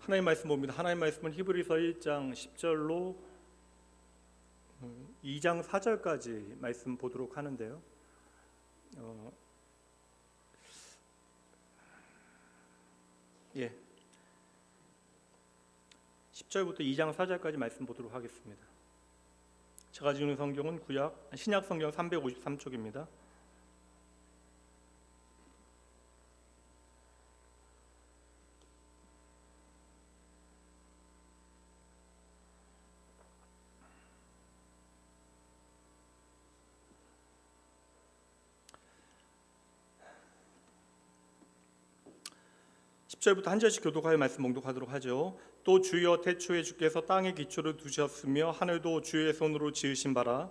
하나님 말씀 봅니다. 하나님 말씀은 히브리서 1장 10절로 2장 4절까지 말씀 보도록 하는데요. 10절부터 2장 4절까지 말씀 보도록 하겠습니다. 제가 지금 성경은 신약 성경 353쪽입니다. 절부터 한 절씩 교독하여 말씀 봉독하도록 하죠. 또 주여 태초에 주께서 땅의 기초를 두셨으며 하늘도 주의 손으로 지으신 바라.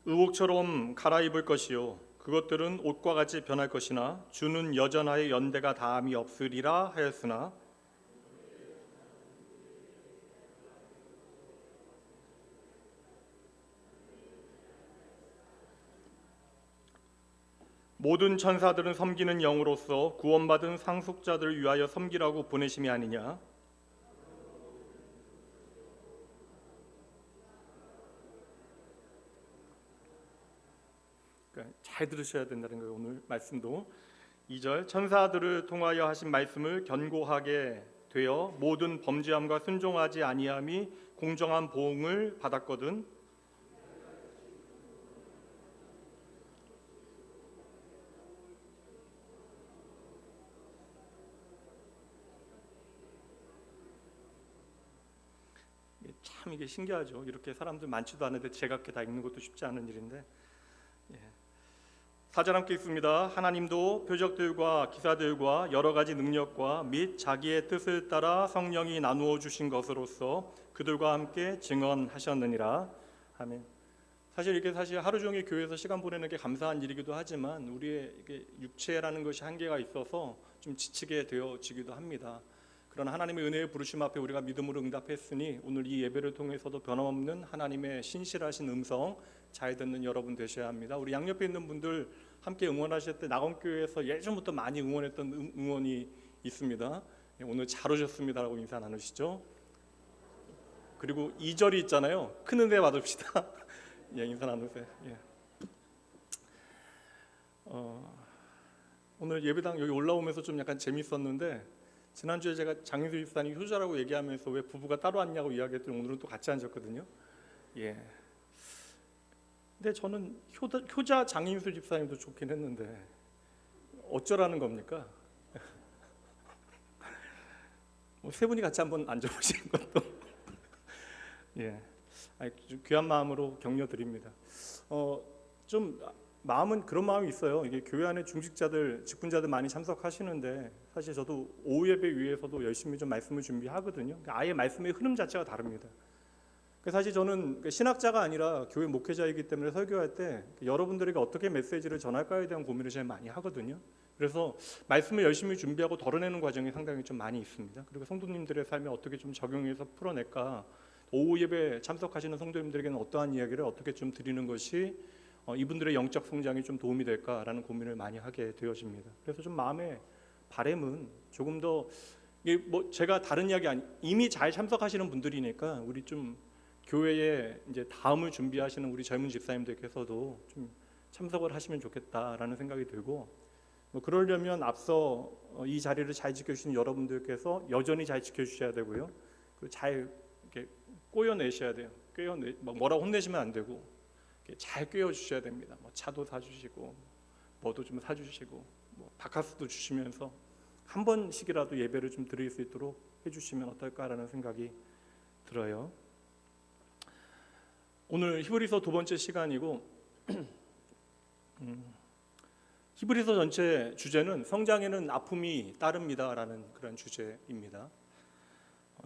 의옥처럼 갈아입을 것이요 그것들은 옷과 같이 변할 것이나 주는 여전하여 연대가 다함이 없으리라 하였으나 모든 천사들은 섬기는 영으로서 구원받은 상속자들을 위하여 섬기라고 보내심이 아니냐. 그러니까 잘 들으셔야 된다는 거예요. 오늘 말씀도 2절 천사들을 통하여 하신 말씀을 견고하게 되어 모든 범죄함과 순종하지 아니함이 공정한 보응을 받았거든. 참 이게 신기하죠. 이렇게 사람들 많지도 않은데 제각기 다 읽는 것도 쉽지 않은 일인데 4절 함께 읽습니다. 하나님도 표적들과 기사들과 여러 가지 능력과 및 자기의 뜻을 따라 성령이 나누어 주신 것으로서 그들과 함께 증언하셨느니라. 아멘. 사실 이게 하루 종일 교회에서 시간 보내는 게 감사한 일이기도 하지만 우리의 이게 육체라는 것이 한계가 있어서 좀 지치게 되어지기도 합니다. 그러나 하나님의 은혜의 부르심 앞에 우리가 믿음으로 응답했으니 오늘 이 예배를 통해서도 변함없는 하나님의 신실하신 음성 잘 듣는 여러분 되셔야 합니다. 우리 양옆에 있는 분들 함께 응원하실 때 낙원교회에서 예전부터 많이 응원했던 응원이 있습니다. 오늘 잘 오셨습니다라고 인사 나누시죠. 그리고 2절이 있잖아요. 큰 은혜 받읍시다. 인사 나누세요. 오늘 예배당 여기 올라오면서 좀 약간 재밌었는데 지난주에 제가 장인수 집사님 효자라고 얘기하면서 왜 부부가 따로 앉냐고 이야기했더니 오늘은 또 같이 앉았거든요. 근데 저는 효자 장인수 집사님도 좋긴 했는데 어쩌라는 겁니까? 세 분이 같이 한번 앉아보시는 것도 좀 귀한 마음으로 격려드립니다. 좀 마음은 그런 마음이 있어요. 이게 교회 안에 중직자들, 직분자들 많이 참석하시는데 사실 저도 오후 예배 위해서도 열심히 좀 말씀을 준비하거든요. 아예 말씀의 흐름 자체가 다릅니다. 사실 저는 신학자가 아니라 교회 목회자이기 때문에 설교할 때 여러분들에게 어떻게 메시지를 전할까에 대한 고민을 제일 많이 하거든요. 그래서 말씀을 열심히 준비하고 덜어내는 과정이 상당히 좀 많이 있습니다. 그리고 성도님들의 삶에 어떻게 좀 적용해서 풀어낼까, 오후 예배 참석하시는 성도님들에게는 어떠한 이야기를 어떻게 좀 드리는 것이 이분들의 영적 성장에 좀 도움이 될까라는 고민을 많이 하게 되어집니다. 그래서 좀 마음의 바람은 조금 더 제가 다른 이야기 이미 잘 참석하시는 분들이니까 우리 좀 교회에 이제 다음을 준비하시는 우리 젊은 집사님들께서도 좀 참석을 하시면 좋겠다라는 생각이 들고 그러려면 앞서 이 자리를 잘 지켜주신 여러분들께서 여전히 잘 지켜주셔야 되고요. 그리고 잘 이렇게 꼬여내셔야 돼요. 뭐라고 혼내시면 안 되고. 잘 꿰어 주셔야 됩니다. 차도 사주시고 뭐도 좀 사주시고 바카스도 주시면서 한 번씩이라도 예배를 좀 드릴 수 있도록 해주시면 어떨까라는 생각이 들어요. 오늘 히브리서 두 번째 시간이고 히브리서 전체 주제는 성장에는 아픔이 따릅니다라는 그런 주제입니다.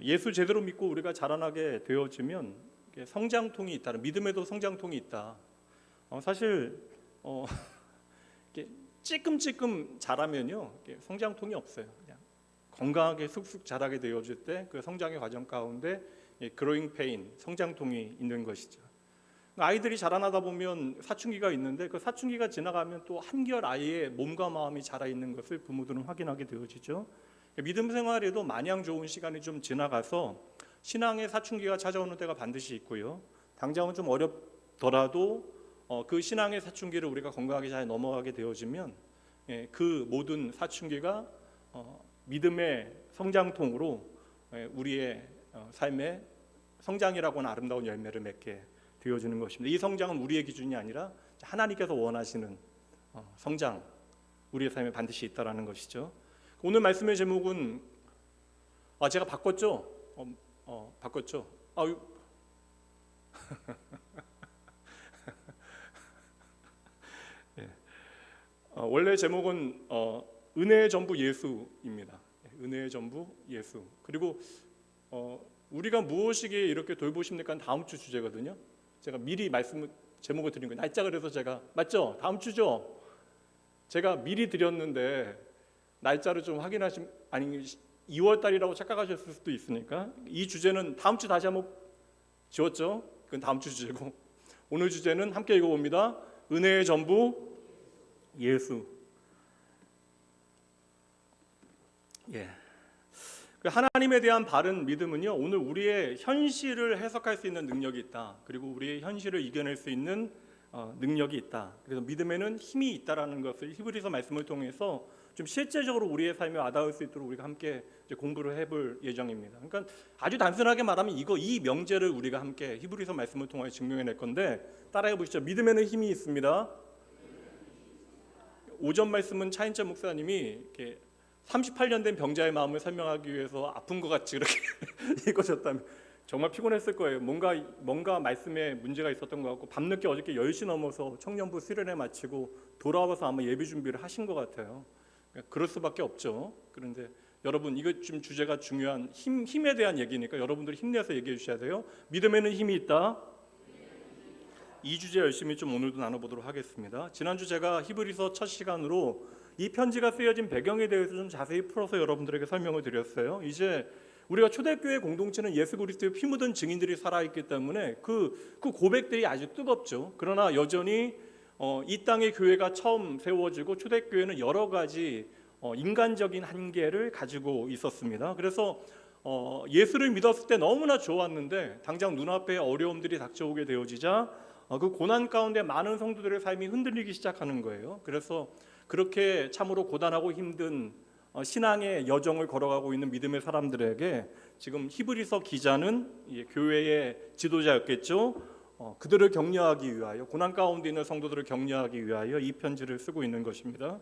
예수 제대로 믿고 우리가 자라나게 되어지면 성장통이 있다는, 믿음에도 성장통이 있다. 사실 찔끔찔끔 자라면요 성장통이 없어요. 그냥 건강하게 쑥쑥 자라게 되어질 때 그 성장의 과정 가운데 growing pain, 성장통이 있는 것이죠. 아이들이 자라나다 보면 사춘기가 있는데 그 사춘기가 지나가면 또 한결 아이의 몸과 마음이 자라 있는 것을 부모들은 확인하게 되어지죠. 믿음 생활에도 마냥 좋은 시간이 좀 지나가서 신앙의 사춘기가 찾아오는 때가 반드시 있고요. 당장은 좀 어렵더라도 그 신앙의 사춘기를 우리가 건강하게 잘 넘어가게 되어지면 그 모든 사춘기가 믿음의 성장통으로 우리의 삶의 성장이라고 하는 아름다운 열매를 맺게 되어지는 것입니다. 이 성장은 우리의 기준이 아니라 하나님께서 원하시는 성장, 우리의 삶에 반드시 있다라는 것이죠. 오늘 말씀의 제목은 제가 바꿨죠? 바꿨죠? 예. 원래 제목은 은혜의 전부 예수입니다. 은혜의 전부 예수. 그리고 우리가 무엇이기에 이렇게 돌보십니까? 다음 주 주제거든요. 제가 미리 제목을 드린 거예요. 날짜 그래서 제가 맞죠? 다음 주죠? 제가 미리 드렸는데 날짜를 좀 아니 2월 달이라고 착각하셨을 수도 있으니까 이 주제는 다음 주 다시 한번 지웠죠? 그건 다음 주 주제고 오늘 주제는 함께 읽어봅니다. 은혜의 전부 예수. 예. 하나님에 대한 바른 믿음은요, 오늘 우리의 현실을 해석할 수 있는 능력이 있다. 그리고 우리의 현실을 이겨낼 수 있는 능력이 있다. 그래서 믿음에는 힘이 있다라는 것을 히브리서 말씀을 통해서 좀 실제적으로 우리의 삶에 와닿을 수 있도록 우리가 함께 이제 공부를 해볼 예정입니다. 그러니까 아주 단순하게 말하면 이 명제를 우리가 함께 히브리서 말씀을 통해 증명해낼 건데 따라해 보시죠. 믿음에는 힘이 있습니다. 오전 말씀은 차인철 목사님이 이렇게 38년 된 병자의 마음을 설명하기 위해서 아픈 것 같이 그렇게 읽으셨다면 정말 피곤했을 거예요. 뭔가 말씀에 문제가 있었던 것 같고 밤늦게 어저께 10시 넘어서 청년부 수련회 마치고 돌아와서 아마 예배 준비를 하신 것 같아요. 그럴 수밖에 없죠. 그런데 여러분 이거 좀 주제가 중요한 힘에 대한 얘기니까 여러분들이 힘내서 얘기해 주셔야 돼요. 믿음에는 힘이 있다. 이 주제 열심히 좀 오늘도 나눠보도록 하겠습니다. 지난주 제가 히브리서 첫 시간으로 이 편지가 쓰여진 배경에 대해서 좀 자세히 풀어서 여러분들에게 설명을 드렸어요. 이제 우리가 초대교회 공동체는 예수 그리스도의 피 묻은 증인들이 살아있기 때문에 그 고백들이 아주 뜨겁죠. 그러나 여전히 이 땅의 교회가 처음 세워지고 초대교회는 여러 가지 인간적인 한계를 가지고 있었습니다. 그래서 예수를 믿었을 때 너무나 좋았는데 당장 눈앞에 어려움들이 닥쳐오게 되어지자 그 고난 가운데 많은 성도들의 삶이 흔들리기 시작하는 거예요. 그래서 그렇게 참으로 고단하고 힘든 신앙의 여정을 걸어가고 있는 믿음의 사람들에게 지금 히브리서 기자는 교회의 지도자였겠죠. 그들을 격려하기 위하여 고난 가운데 있는 성도들을 격려하기 위하여 이 편지를 쓰고 있는 것입니다.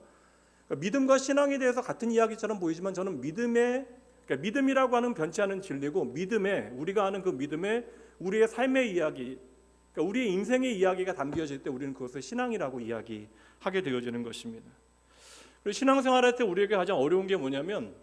그러니까 믿음과 신앙에 대해서 같은 이야기처럼 보이지만 저는 믿음이라고 하는 변치 않은 진리고 우리가 아는 그 믿음에 우리의 삶의 이야기, 그러니까 우리의 인생의 이야기가 담겨질 때 우리는 그것을 신앙이라고 이야기하게 되어지는 것입니다. 그리고 신앙생활할 때 우리에게 가장 어려운 게 뭐냐면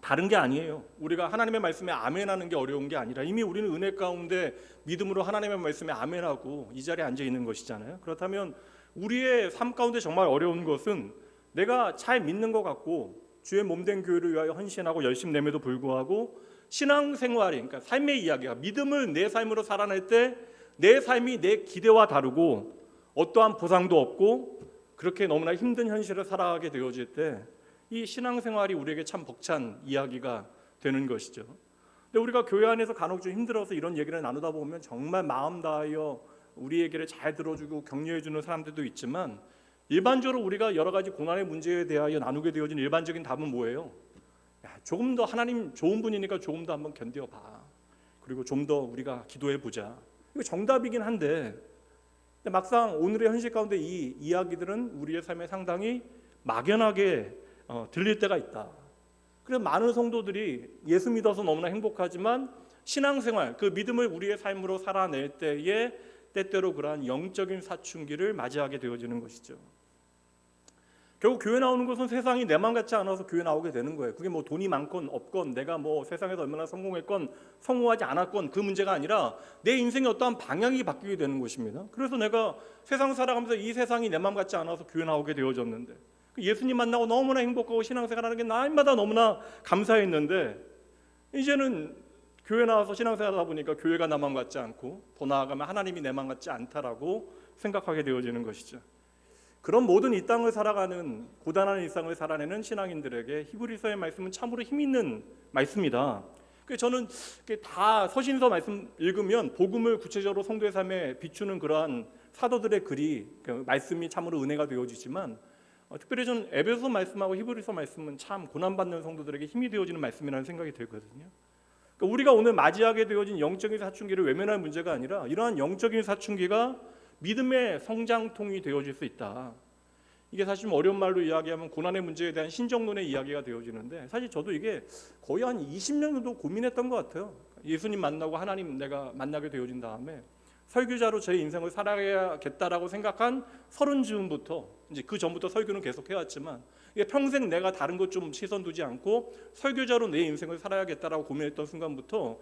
다른 게 아니에요. 우리가 하나님의 말씀에 아멘하는 게 어려운 게 아니라 이미 우리는 은혜 가운데 믿음으로 하나님의 말씀에 아멘하고 이 자리에 앉아 있는 것이잖아요. 그렇다면 우리의 삶 가운데 정말 어려운 것은 내가 잘 믿는 것 같고 주의 몸된 교회를 위하여 헌신하고 열심 내에도 불구하고 신앙생활이 그러니까 삶의 이야기가 믿음을 내 삶으로 살아낼 때 내 삶이 내 기대와 다르고 어떠한 보상도 없고 그렇게 너무나 힘든 현실을 살아가게 되어질 때 이 신앙생활이 우리에게 참 벅찬 이야기가 되는 것이죠. 근데 우리가 교회 안에서 간혹 좀 힘들어서 이런 얘기를 나누다 보면 정말 마음 다하여 우리 얘기를 잘 들어주고 격려해주는 사람들도 있지만 일반적으로 우리가 여러 가지 고난의 문제에 대하여 나누게 되어진 일반적인 답은 뭐예요? 조금 더 하나님 좋은 분이니까 조금 더 한번 견뎌봐. 그리고 좀 더 우리가 기도해보자. 이거 정답이긴 한데 막상 오늘의 현실 가운데 이 이야기들은 우리의 삶에 상당히 막연하게 들릴 때가 있다. 그래서 많은 성도들이 예수 믿어서 너무나 행복하지만 신앙생활, 그 믿음을 우리의 삶으로 살아낼 때에 때때로 그러한 영적인 사춘기를 맞이하게 되어지는 것이죠. 결국 교회 나오는 것은 세상이 내 맘 같지 않아서 교회 나오게 되는 거예요. 그게 뭐 돈이 많건 없건 내가 뭐 세상에서 얼마나 성공했건 성공하지 않았건 그 문제가 아니라 내 인생의 어떠한 방향이 바뀌게 되는 것입니다. 그래서 내가 세상 살아가면서 이 세상이 내 맘 같지 않아서 교회 나오게 되어졌는데 예수님 만나고 너무나 행복하고 신앙생활하는 게 날마다 너무나 감사했는데 이제는 교회 나와서 신앙생활하다 보니까 교회가 나만 같지 않고 더 나아가면 하나님이 내만 같지 않다라고 생각하게 되어지는 것이죠. 그런 모든 이 땅을 살아가는 고단한 일상을 살아내는 신앙인들에게 히브리서의 말씀은 참으로 힘 있는 말씀이다. 그래서 저는 다 서신서 말씀 읽으면 복음을 구체적으로 성도의 삶에 비추는 그러한 사도들의 글이 말씀이 참으로 은혜가 되어지지만 특별히 저는 에베소 말씀하고 히브리서 말씀은 참 고난받는 성도들에게 힘이 되어지는 말씀이라는 생각이 들거든요. 그러니까 우리가 오늘 맞이하게 되어진 영적인 사춘기를 외면할 문제가 아니라 이러한 영적인 사춘기가 믿음의 성장통이 되어질 수 있다. 이게 사실 좀 어려운 말로 이야기하면 고난의 문제에 대한 신정론의 이야기가 되어지는데 사실 저도 이게 거의 한 20년 정도 고민했던 것 같아요. 예수님 만나고 하나님 내가 만나게 되어진 다음에 설교자로 제 인생을 살아야겠다라고 생각한 30즈음부터 이제 그 전부터 설교는 계속 해왔지만 이게 평생 내가 다른 것 좀 시선 두지 않고 설교자로 내 인생을 살아야겠다라고 고민했던 순간부터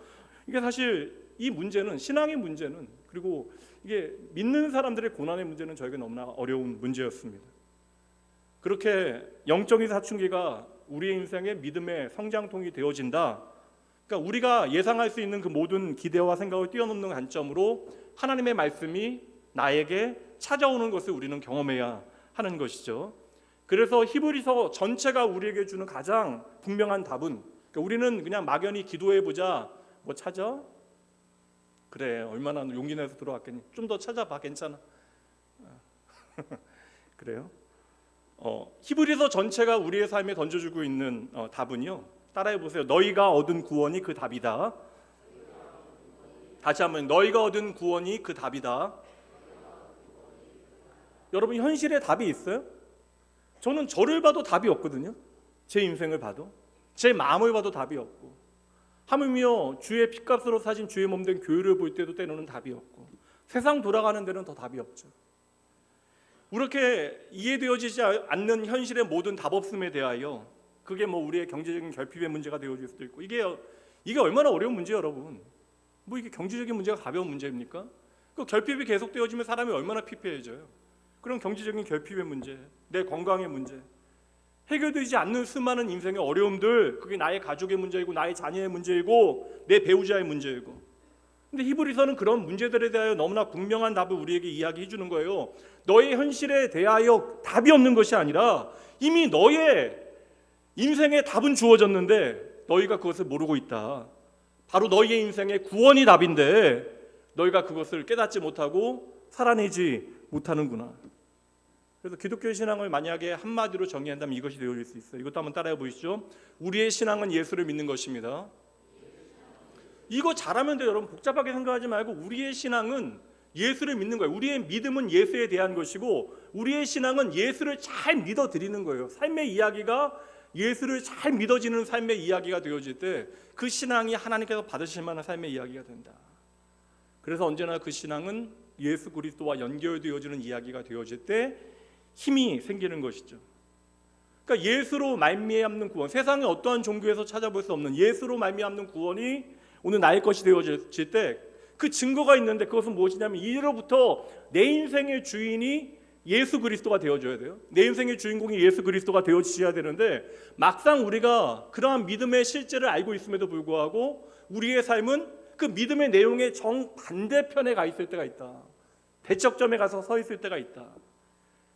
이게 사실 이 문제는 신앙의 문제는 그리고 이게 믿는 사람들의 고난의 문제는 저에게 너무나 어려운 문제였습니다. 그렇게 영적인 사춘기가 우리의 인생의 믿음의 성장통이 되어진다. 그러니까 우리가 예상할 수 있는 그 모든 기대와 생각을 뛰어넘는 관점으로 하나님의 말씀이 나에게 찾아오는 것을 우리는 경험해야 하는 것이죠. 그래서 히브리서 전체가 우리에게 주는 가장 분명한 답은 그러니까 우리는 그냥 막연히 기도해보자 뭐 찾아? 그래 얼마나 용기 내서 들어왔겠니? 좀 더 찾아봐 괜찮아. 그래요? 히브리서 전체가 우리의 삶에 던져주고 있는 답은요. 따라해보세요. 너희가 얻은 구원이 그 답이다. 다시 한번 너희가 얻은 구원이 그 답이다. 여러분 현실에 답이 있어요? 저는 저를 봐도 답이 없거든요. 제 인생을 봐도 제 마음을 봐도 답이 없고 하물며 주의 핏값으로 사신 주의 몸된 교회를 볼 때도 때로는 답이 없고 세상 돌아가는 데는 더 답이 없죠. 그렇게 이해되어지지 않는 현실의 모든 답 없음에 대하여 그게 뭐 우리의 경제적인 결핍의 문제가 되어질 수도 있고 이게 얼마나 어려운 문제예요 여러분. 뭐 이게 경제적인 문제가 가벼운 문제입니까? 그 결핍이 계속되어지면 사람이 얼마나 피폐해져요. 그런 경제적인 결핍의 문제, 내 건강의 문제 해결되지 않는 수많은 인생의 어려움들 그게 나의 가족의 문제이고 나의 자녀의 문제이고 내 배우자의 문제이고 근데 히브리서는 그런 문제들에 대하여 너무나 분명한 답을 우리에게 이야기해 주는 거예요. 너의 현실에 대하여 답이 없는 것이 아니라 이미 너의 인생에 답은 주어졌는데 너희가 그것을 모르고 있다. 바로 너희의 인생의 구원이 답인데 너희가 그것을 깨닫지 못하고 살아내지 못하는구나. 그래서 기독교의 신앙을 만약에 한마디로 정의한다면 이것이 되어질 수 있어요. 이것도 한번 따라해 보시죠. 우리의 신앙은 예수를 믿는 것입니다. 이거 잘하면 돼요. 여러분 복잡하게 생각하지 말고 우리의 신앙은 예수를 믿는 거예요. 우리의 믿음은 예수에 대한 것이고 우리의 신앙은 예수를 잘 믿어드리는 거예요. 삶의 이야기가 예수를 잘 믿어지는 삶의 이야기가 되어질 때 그 신앙이 하나님께서 받으실 만한 삶의 이야기가 된다. 그래서 언제나 그 신앙은 예수 그리스도와 연결되어지는 이야기가 되어질 때 힘이 생기는 것이죠. 그러니까 예수로 말미암는 구원, 세상의 어떠한 종교에서 찾아볼 수 없는 예수로 말미암는 구원이 오늘 나의 것이 되어질 때 그 증거가 있는데 그것은 무엇이냐면 이제로부터 내 인생의 주인이 예수 그리스도가 되어줘야 돼요. 내 인생의 주인공이 예수 그리스도가 되어지셔야 되는데 막상 우리가 그러한 믿음의 실제를 알고 있음에도 불구하고 우리의 삶은 그 믿음의 내용의 정반대편에 가 있을 때가 있다. 대척점에 가서 서 있을 때가 있다.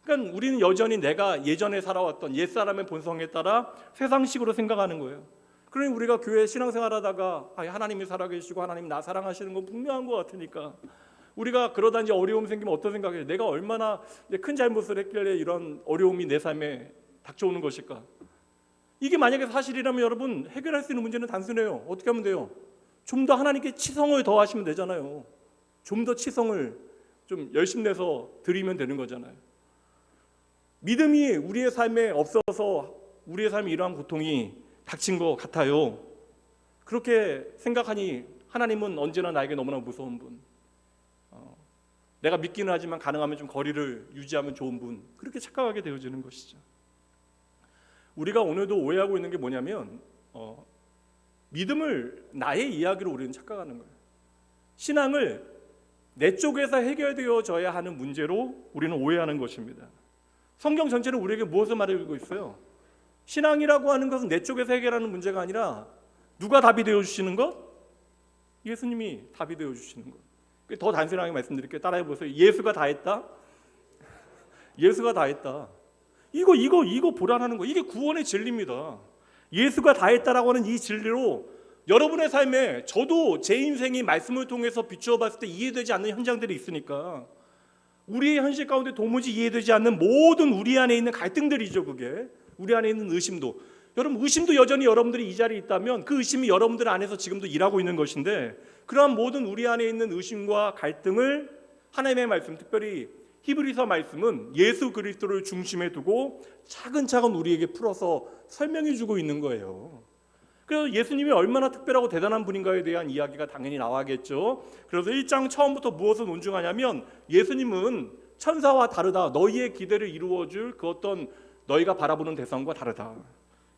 그러니까 우리는 여전히 내가 예전에 살아왔던 옛사람의 본성에 따라 세상식으로 생각하는 거예요. 그러니 우리가 교회 신앙생활하다가 하나님이 살아계시고 하나님 나 사랑하시는 건 분명한 것 같으니까 우리가 그러다 이제 어려움 생기면 어떤 생각이에요? 내가 얼마나 큰 잘못을 했길래 이런 어려움이 내 삶에 닥쳐오는 것일까? 이게 만약에 사실이라면 여러분 해결할 수 있는 문제는 단순해요. 어떻게 하면 돼요? 좀 더 하나님께 치성을 더하시면 되잖아요. 좀 더 치성을 좀 열심 내서 드리면 되는 거잖아요. 믿음이 우리의 삶에 없어서 우리의 삶에 이러한 고통이 닥친 것 같아요. 그렇게 생각하니 하나님은 언제나 나에게 너무나 무서운 분, 내가 믿기는 하지만 가능하면 좀 거리를 유지하면 좋은 분, 그렇게 착각하게 되어지는 것이죠. 우리가 오늘도 오해하고 있는 게 뭐냐면 믿음을 나의 이야기로 우리는 착각하는 거예요. 신앙을 내 쪽에서 해결되어져야 하는 문제로 우리는 오해하는 것입니다. 성경 전체는 우리에게 무엇을 말해주고 있어요? 신앙이라고 하는 것은 내 쪽에서 해결하는 문제가 아니라 누가 답이 되어주시는 것? 예수님이 답이 되어 주시는 거예요. 더 단순하게 말씀드릴게요. 따라해 보세요. 예수가 다 했다. 예수가 다 했다. 이거 보라는 거. 이게 구원의 진리입니다. 예수가 다 했다라고 하는 이 진리로 여러분의 삶에, 저도 제 인생이 말씀을 통해서 비추어 봤을 때 이해되지 않는 현장들이 있으니까, 우리의 현실 가운데 도무지 이해되지 않는 모든 우리 안에 있는 갈등들이죠. 그게 우리 안에 있는 의심도, 여러분 의심도 여전히 여러분들이 이 자리에 있다면 그 의심이 여러분들 안에서 지금도 일하고 있는 것인데, 그러한 모든 우리 안에 있는 의심과 갈등을 하나님의 말씀, 특별히 히브리서 말씀은 예수 그리스도를 중심에 두고 차근차근 우리에게 풀어서 설명해 주고 있는 거예요. 그래서 예수님이 얼마나 특별하고 대단한 분인가에 대한 이야기가 당연히 나와야겠죠. 그래서 1장 처음부터 무엇을 논증하냐면, 예수님은 천사와 다르다. 너희의 기대를 이루어줄 그 어떤 너희가 바라보는 대상과 다르다.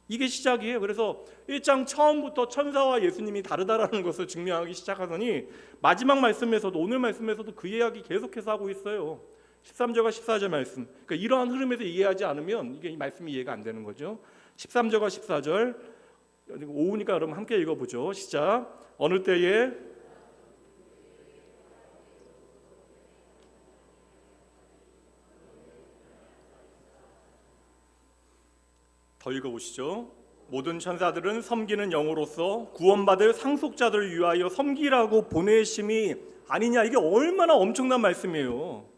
이게 시작이에요. 그래서 1장 처음부터 천사와 예수님이 다르다라는 것을 증명하기 시작하더니 마지막 말씀에서도, 오늘 말씀에서도 그 이야기 계속해서 하고 있어요. 13절과 14절 말씀. 그러니까 이러한 흐름에서 이해하지 않으면 이게 이 말씀이 이해가 안 되는 거죠. 13절과 14절 오후니까 여러분 함께 읽어보죠. 시작. 어느 때에 더 읽어보시죠. 모든 천사들은 섬기는 영으로서 구원받을 상속자들을 위하여 섬기라고 보내심이 아니냐. 이게 얼마나 엄청난 말씀이에요.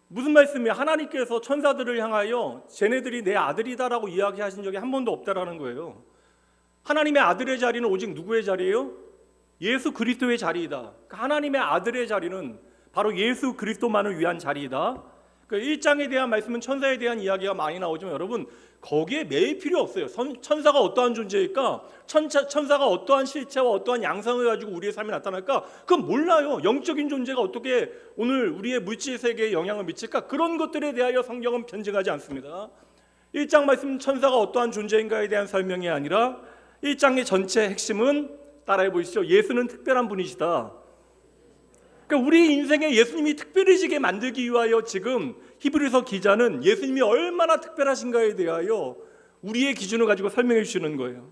무슨 말씀이에요? 하나님께서 천사들을 향하여 쟤네들이 내 아들이다라고 이야기하신 적이 한 번도 없다라는 거예요. 하나님의 아들의 자리는 오직 누구의 자리예요? 예수 그리스도의 자리이다. 하나님의 아들의 자리는 바로 예수 그리스도만을 위한 자리이다. 1장에 대한 말씀은 천사에 대한 이야기가 많이 나오지만 여러분 거기에 매일 필요 없어요. 천사가 어떠한 존재일까? 천사가 어떠한 실체와 어떠한 양상을 가지고 우리의 삶에 나타날까? 그건 몰라요. 영적인 존재가 어떻게 오늘 우리의 물질 세계에 영향을 미칠까? 그런 것들에 대하여 성경은 변증하지 않습니다. 1장 말씀 천사가 어떠한 존재인가에 대한 설명이 아니라 1장의 전체 핵심은 따라해 보시죠. 예수는 특별한 분이시다. 그러니까 우리 인생에 예수님이 특별해지게 만들기 위하여 지금 히브리서 기자는 예수님이 얼마나 특별하신가에 대하여 우리의 기준을 가지고 설명해 주시는 거예요.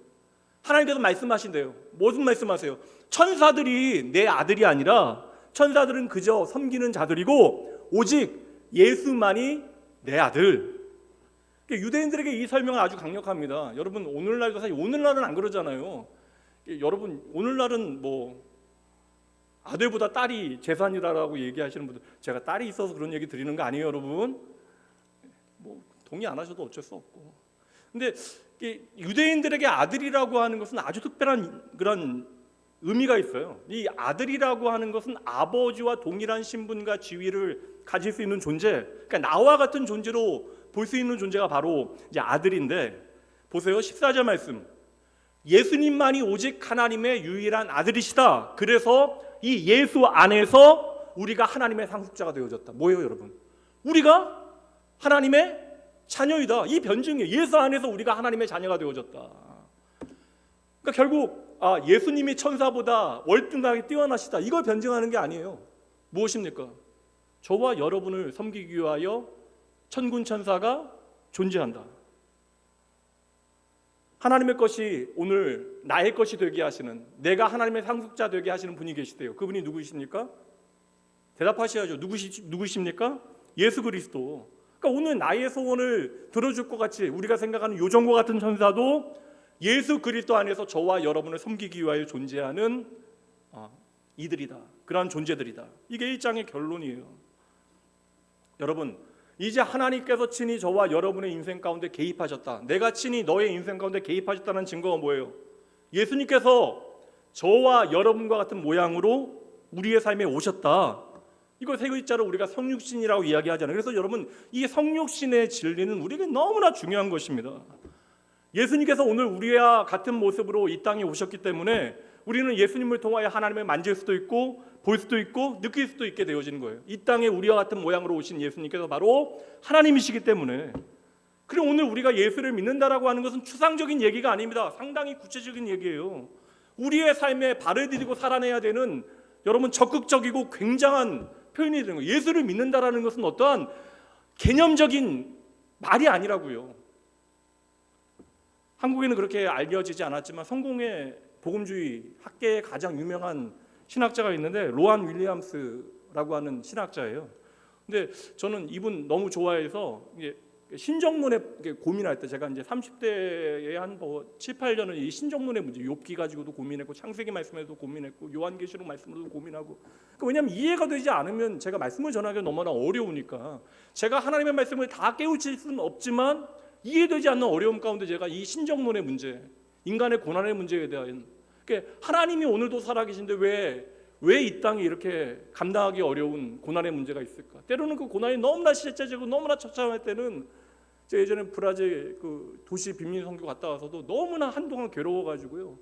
하나님께서 말씀하신대요. 무슨 말씀하세요? 천사들이 내 아들이 아니라 천사들은 그저 섬기는 자들이고 오직 예수만이 내 아들. 유대인들에게 이 설명은 아주 강력합니다. 여러분 오늘날도 사실 오늘날은 안 그러잖아요. 여러분 오늘날은 뭐 아들보다 딸이 재산이라고 얘기하시는 분들, 제가 딸이 있어서 그런 얘기 드리는 거 아니에요, 여러분. 뭐 동의 안 하셔도 어쩔 수 없고. 근데 유대인들에게 아들이라고 하는 것은 아주 특별한 그런 의미가 있어요. 이 아들이라고 하는 것은 아버지와 동일한 신분과 지위를 가질 수 있는 존재, 그러니까 나와 같은 존재로 볼 수 있는 존재가 바로 이제 아들인데, 보세요. 14절 말씀. 예수님만이 오직 하나님의 유일한 아들이시다. 그래서 이 예수 안에서 우리가 하나님의 상속자가 되어졌다. 뭐예요, 여러분? 우리가 하나님의 자녀이다. 이 변증이에요. 예수 안에서 우리가 하나님의 자녀가 되어졌다. 그러니까 결국 예수님이 천사보다 월등하게 뛰어나시다. 이걸 변증하는 게 아니에요. 무엇입니까? 저와 여러분을 섬기기 위하여 천군 천사가 존재한다. 하나님의 것이 오늘 나의 것이 되게 하시는, 내가 하나님의 상속자 되게 하시는 분이 계시대요. 그분이 누구이십니까? 대답하셔야죠. 누구십니까? 예수 그리스도. 그러니까 오늘 나의 소원을 들어줄 것 같이 우리가 생각하는 요정과 같은 천사도 예수 그리스도 안에서 저와 여러분을 섬기기 위하여 존재하는 이들이다. 그러한 존재들이다. 이게 1장의 결론이에요. 여러분, 이제 하나님께서 친히 저와 여러분의 인생 가운데 개입하셨다. 내가 친히 너의 인생 가운데 개입하셨다는 증거가 뭐예요? 예수님께서 저와 여러분과 같은 모양으로 우리의 삶에 오셨다. 이걸 세 글자로 우리가 성육신이라고 이야기하잖아요. 그래서 여러분, 이 성육신의 진리는 우리에게 너무나 중요한 것입니다. 예수님께서 오늘 우리와 같은 모습으로 이 땅에 오셨기 때문에 우리는 예수님을 통하여 하나님을 만질 수도 있고 볼 수도 있고 느낄 수도 있게 되어지는 거예요. 이 땅에 우리와 같은 모양으로 오신 예수님께서 바로 하나님이시기 때문에. 그리고 오늘 우리가 예수를 믿는다라고 하는 것은 추상적인 얘기가 아닙니다. 상당히 구체적인 얘기예요. 우리의 삶에 발을 디디고 살아내야 되는, 여러분, 적극적이고 굉장한 표현이 되는 거예요. 예수를 믿는다라는 것은 어떠한 개념적인 말이 아니라고요. 한국에는 그렇게 알려지지 않았지만 성공의 복음주의 학계의 가장 유명한 신학자가 있는데 로안 윌리엄스라고 하는 신학자예요. 근데 저는 이분 너무 좋아해서 신정론에 고민할 때, 제가 이제 30대에 한 7, 8년은 이 신정론의 문제, 욥기 가지고도 고민했고 창세기 말씀에도 고민했고 요한계시록 말씀으로도 고민하고, 왜냐하면 이해가 되지 않으면 제가 말씀을 전하기가 너무나 어려우니까, 제가 하나님의 말씀을 다 깨우칠 수는 없지만 이해되지 않는 어려움 가운데 제가 이 신정론의 문제, 인간의 고난의 문제에 대한, 하나님이 오늘도 살아계신데 왜 이 땅에 이렇게 감당하기 어려운 고난의 문제가 있을까? 때로는 그 고난이 너무나 실제적이고 너무나 처참할 때는, 제가 예전에 브라질 그 도시 빈민 선교 갔다 와서도 너무나 한동안 괴로워가지고요.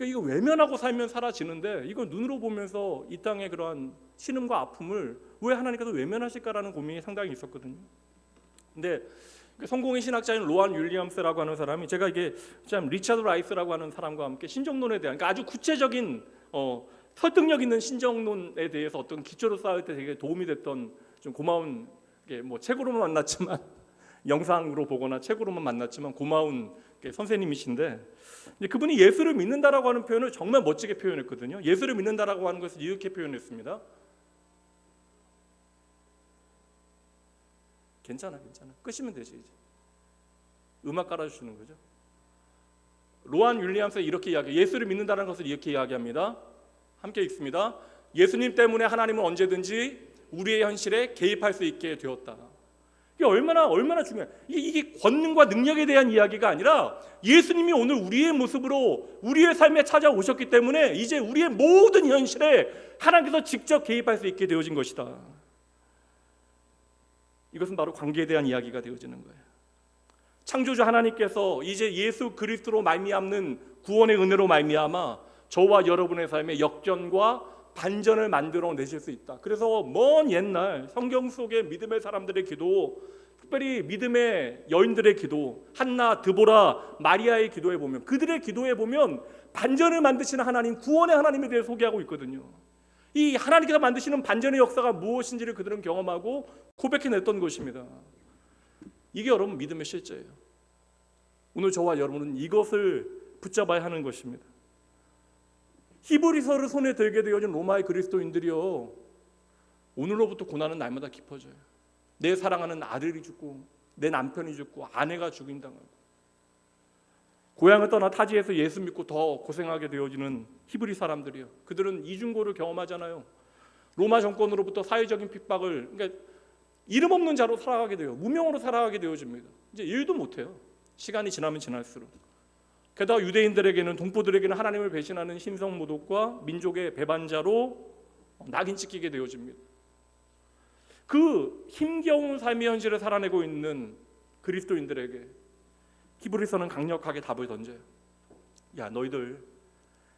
이거 외면하고 살면 사라지는데, 이걸 눈으로 보면서 이 땅의 그러한 신음과 아픔을 왜 하나님께서 외면하실까라는 고민이 상당히 있었거든요. 근데 성공의 신학자인 로안 윌리엄스라고 하는 사람이, 제가 이게 참 리차드 라이스라고 하는 사람과 함께 신정론에 대한, 아주 구체적인 설득력 있는 신정론에 대해서 어떤 기초를 쌓을 때 되게 도움이 됐던 좀 고마운, 책으로만 만났지만 영상으로 보거나 책으로만 만났지만 고마운 선생님이신데, 그분이 예수를 믿는다라고 하는 표현을 정말 멋지게 표현했거든요. 예수를 믿는다라고 하는 것을 이렇게 표현했습니다. 괜찮아. 끄시면 되지. 이제 음악 깔아주시는 거죠. 로안 윌리엄스 이렇게 이야기해요. 예수를 믿는다는 것을 이렇게 이야기합니다. 함께 읽습니다. 예수님 때문에 하나님은 언제든지 우리의 현실에 개입할 수 있게 되었다. 이게 얼마나 중요해. 이게 권능과 능력에 대한 이야기가 아니라, 예수님이 오늘 우리의 모습으로 우리의 삶에 찾아오셨기 때문에 이제 우리의 모든 현실에 하나님께서 직접 개입할 수 있게 되어진 것이다. 이것은 바로 관계에 대한 이야기가 되어지는 거예요. 창조주 하나님께서 이제 예수 그리스도로 말미암는 구원의 은혜로 말미암아 저와 여러분의 삶에 역전과 반전을 만들어 내실 수 있다. 그래서 먼 옛날 성경 속의 믿음의 사람들의 기도, 특별히 믿음의 여인들의 기도, 한나, 드보라, 마리아의 기도에 보면, 그들의 기도에 보면 반전을 만드시는 하나님, 구원의 하나님에 대해 소개하고 있거든요. 이 하나님께서 만드시는 반전의 역사가 무엇인지를 그들은 경험하고 고백해냈던 것입니다. 이게 여러분 믿음의 실제예요. 오늘 저와 여러분은 이것을 붙잡아야 하는 것입니다. 히브리서를 손에 들게 되어진 로마의 그리스도인들이요, 오늘로부터 고난은 날마다 깊어져요. 내 사랑하는 아들이 죽고, 내 남편이 죽고, 아내가 죽임당하고, 고향을 떠나 타지에서 예수 믿고 더 고생하게 되어지는 히브리 사람들이요, 그들은 이중고를 경험하잖아요. 로마 정권으로부터 사회적인 핍박을, 이름 없는 자로 살아가게 돼요. 무명으로 살아가게 되어집니다. 이제 일도 못해요. 시간이 지나면 지날수록. 게다가 유대인들에게는, 동포들에게는 하나님을 배신하는 신성 모독과 민족의 배반자로 낙인 찍히게 되어집니다. 그 힘겨운 삶의 현실을 살아내고 있는 그리스도인들에게 히브리서는 강력하게 답을 던져요. 야, 너희들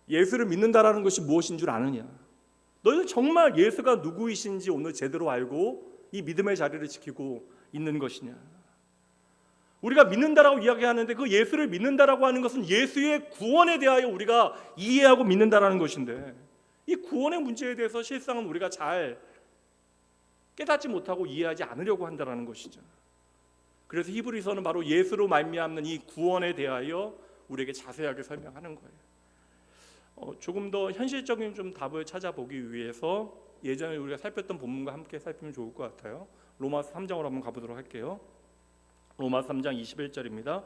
예수를 믿는다라는 것이 무엇인 줄 아느냐? 너희들 정말 예수가 누구이신지 오늘 제대로 알고 이 믿음의 자리를 지키고 있는 것이냐? 우리가 믿는다라고 이야기하는데, 그 예수를 믿는다라고 하는 것은 예수의 구원에 대하여 우리가 이해하고 믿는다라는 것인데, 이 구원의 문제에 대해서 실상은 우리가 잘 깨닫지 못하고 이해하지 않으려고 한다라는 것이죠. 그래서 히브리서는 바로 예수로 말미암는 이 구원에 대하여 우리에게 자세하게 설명하는 거예요. 조금 더 현실적인 좀 답을 찾아보기 위해서 예전에 우리가 살폈던 본문과 함께 살피면 좋을 것 같아요. 로마서 3장으로 한번 가보도록 할게요. 로마서 3장 21절입니다.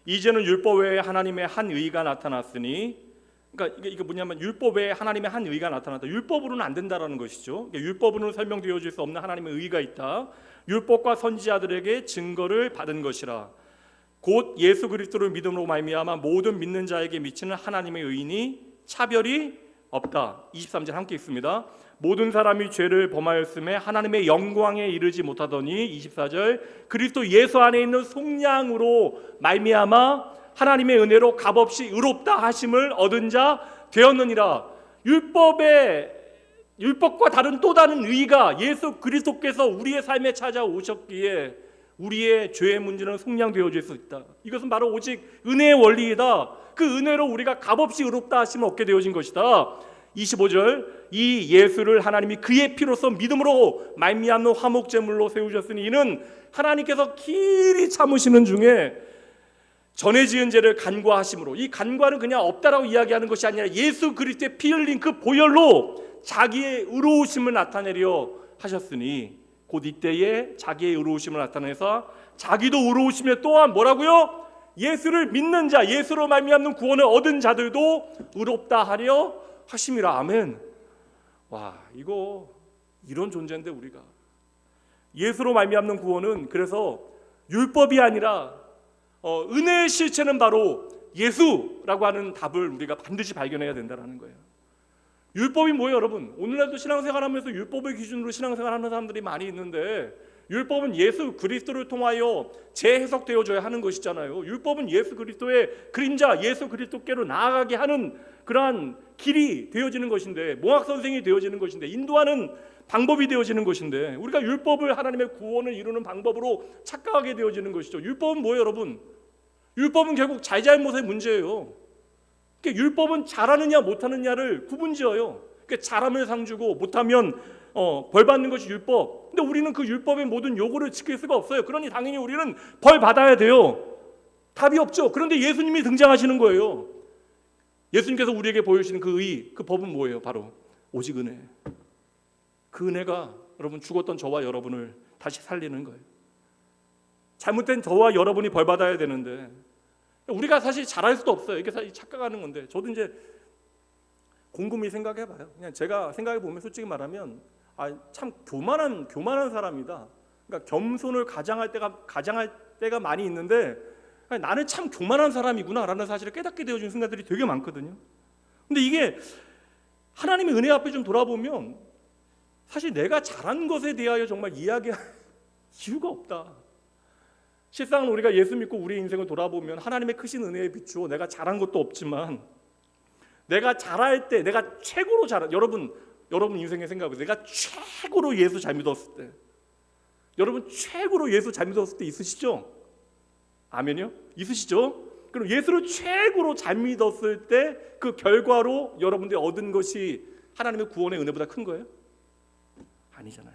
이제는 율법 외에 하나님의 한 의가 나타났으니, 그러니까 이게 뭐냐면 율법 외에 하나님의 한 의가 나타났다. 율법으로는 안 된다라는 것이죠. 그러니까 율법으로는 설명되어질 수 없는 하나님의 의가 있다. 율법과 선지자들에게 증거를 받은 것이라. 곧 예수 그리스도를 믿음으로 말미암아 모든 믿는 자에게 미치는 하나님의 의니 차별이 없다. 23절 함께 읽습니다. 모든 사람이 죄를 범하였음에 하나님의 영광에 이르지 못하더니 24절 그리스도 예수 안에 있는 속량으로 말미암아 하나님의 은혜로 값없이 의롭다 하심을 얻은 자 되었느니라. 율법과 다른 또 다른 의가 예수 그리스도께서 우리의 삶에 찾아오셨기에 우리의 죄의 문제는 속량되어질 수 있다. 이것은 바로 오직 은혜의 원리이다. 그 은혜로 우리가 값없이 의롭다 하심을 얻게 되어진 것이다. 25절 이 예수를 하나님이 그의 피로써 믿음으로 말미암는 화목제물로 세우셨으니 이는 하나님께서 길이 참으시는 중에 전에 지은 죄를 간과하심으로, 이 간과는 그냥 없다라고 이야기하는 것이 아니라 예수 그리스도의 피 흘린 그 보혈로 자기의 의로우심을 나타내려 하셨으니, 곧 이때에 자기의 의로우심을 나타내서 자기도 의로우시며 또한 뭐라고요? 예수를 믿는 자, 예수로 말미암는 구원을 얻은 자들도 의롭다 하려 하심이라. 아멘. 와, 이거 이런 존재인데 우리가 예수로 말미암는 구원은 그래서 율법이 아니라 은혜의 실체는 바로 예수라고 하는 답을 우리가 반드시 발견해야 된다는 거예요. 율법이 뭐예요, 여러분? 오늘날도 신앙생활하면서 율법을 기준으로 신앙생활하는 사람들이 많이 있는데, 율법은 예수 그리스도를 통하여 재해석되어져야 하는 것이잖아요. 율법은 예수 그리스도의 그림자, 예수 그리스도께로 나아가게 하는 그러한 길이 되어지는 것인데, 몽학선생이 되어지는 것인데, 인도하는 방법이 되어지는 것인데, 우리가 율법을 하나님의 구원을 이루는 방법으로 착각하게 되어지는 것이죠. 율법은 뭐예요, 여러분? 율법은 결국 잘잘못의 문제예요. 그러니까 율법은 잘하느냐 못하느냐를 구분지어요. 그러니까 잘하면 상 주고 못하면 벌 받는 것이 율법. 근데 우리는 그 율법의 모든 요구를 지킬 수가 없어요. 그러니 당연히 우리는 벌 받아야 돼요. 답이 없죠. 그런데 예수님이 등장하시는 거예요. 예수님께서 우리에게 보여주시는 그 의, 그 법은 뭐예요? 바로 오직 은혜. 그 은혜가 여러분 죽었던 저와 여러분을 다시 살리는 거예요. 잘못된 저와 여러분이 벌 받아야 되는데 우리가 사실 잘할 수도 없어요. 이게 사실 착각하는 건데, 저도 이제 곰곰이 생각해봐요. 그냥 제가 생각해 보면 솔직히 말하면 참 교만한 사람이다. 그러니까 겸손을 가장할 때가 많이 있는데, 나는 참 교만한 사람이구나라는 사실을 깨닫게 되어진 순간들이 되게 많거든요. 근데 이게 하나님의 은혜 앞에 좀 돌아보면 사실 내가 잘한 것에 대하여 정말 이야기할 이유가 없다. 실상은 우리가 예수 믿고 우리 인생을 돌아보면 하나님의 크신 은혜에 비추어 내가 잘한 것도 없지만, 내가 잘할 때, 내가 최고로 잘한, 여러분 인생에 생각해보세요. 내가 최고로 예수 잘 믿었을 때, 여러분 최고로 예수 잘 믿었을 때 있으시죠? 아멘요? 있으시죠? 그럼 예수를 최고로 잘 믿었을 때 그 결과로 여러분들이 얻은 것이 하나님의 구원의 은혜보다 큰 거예요? 아니잖아요.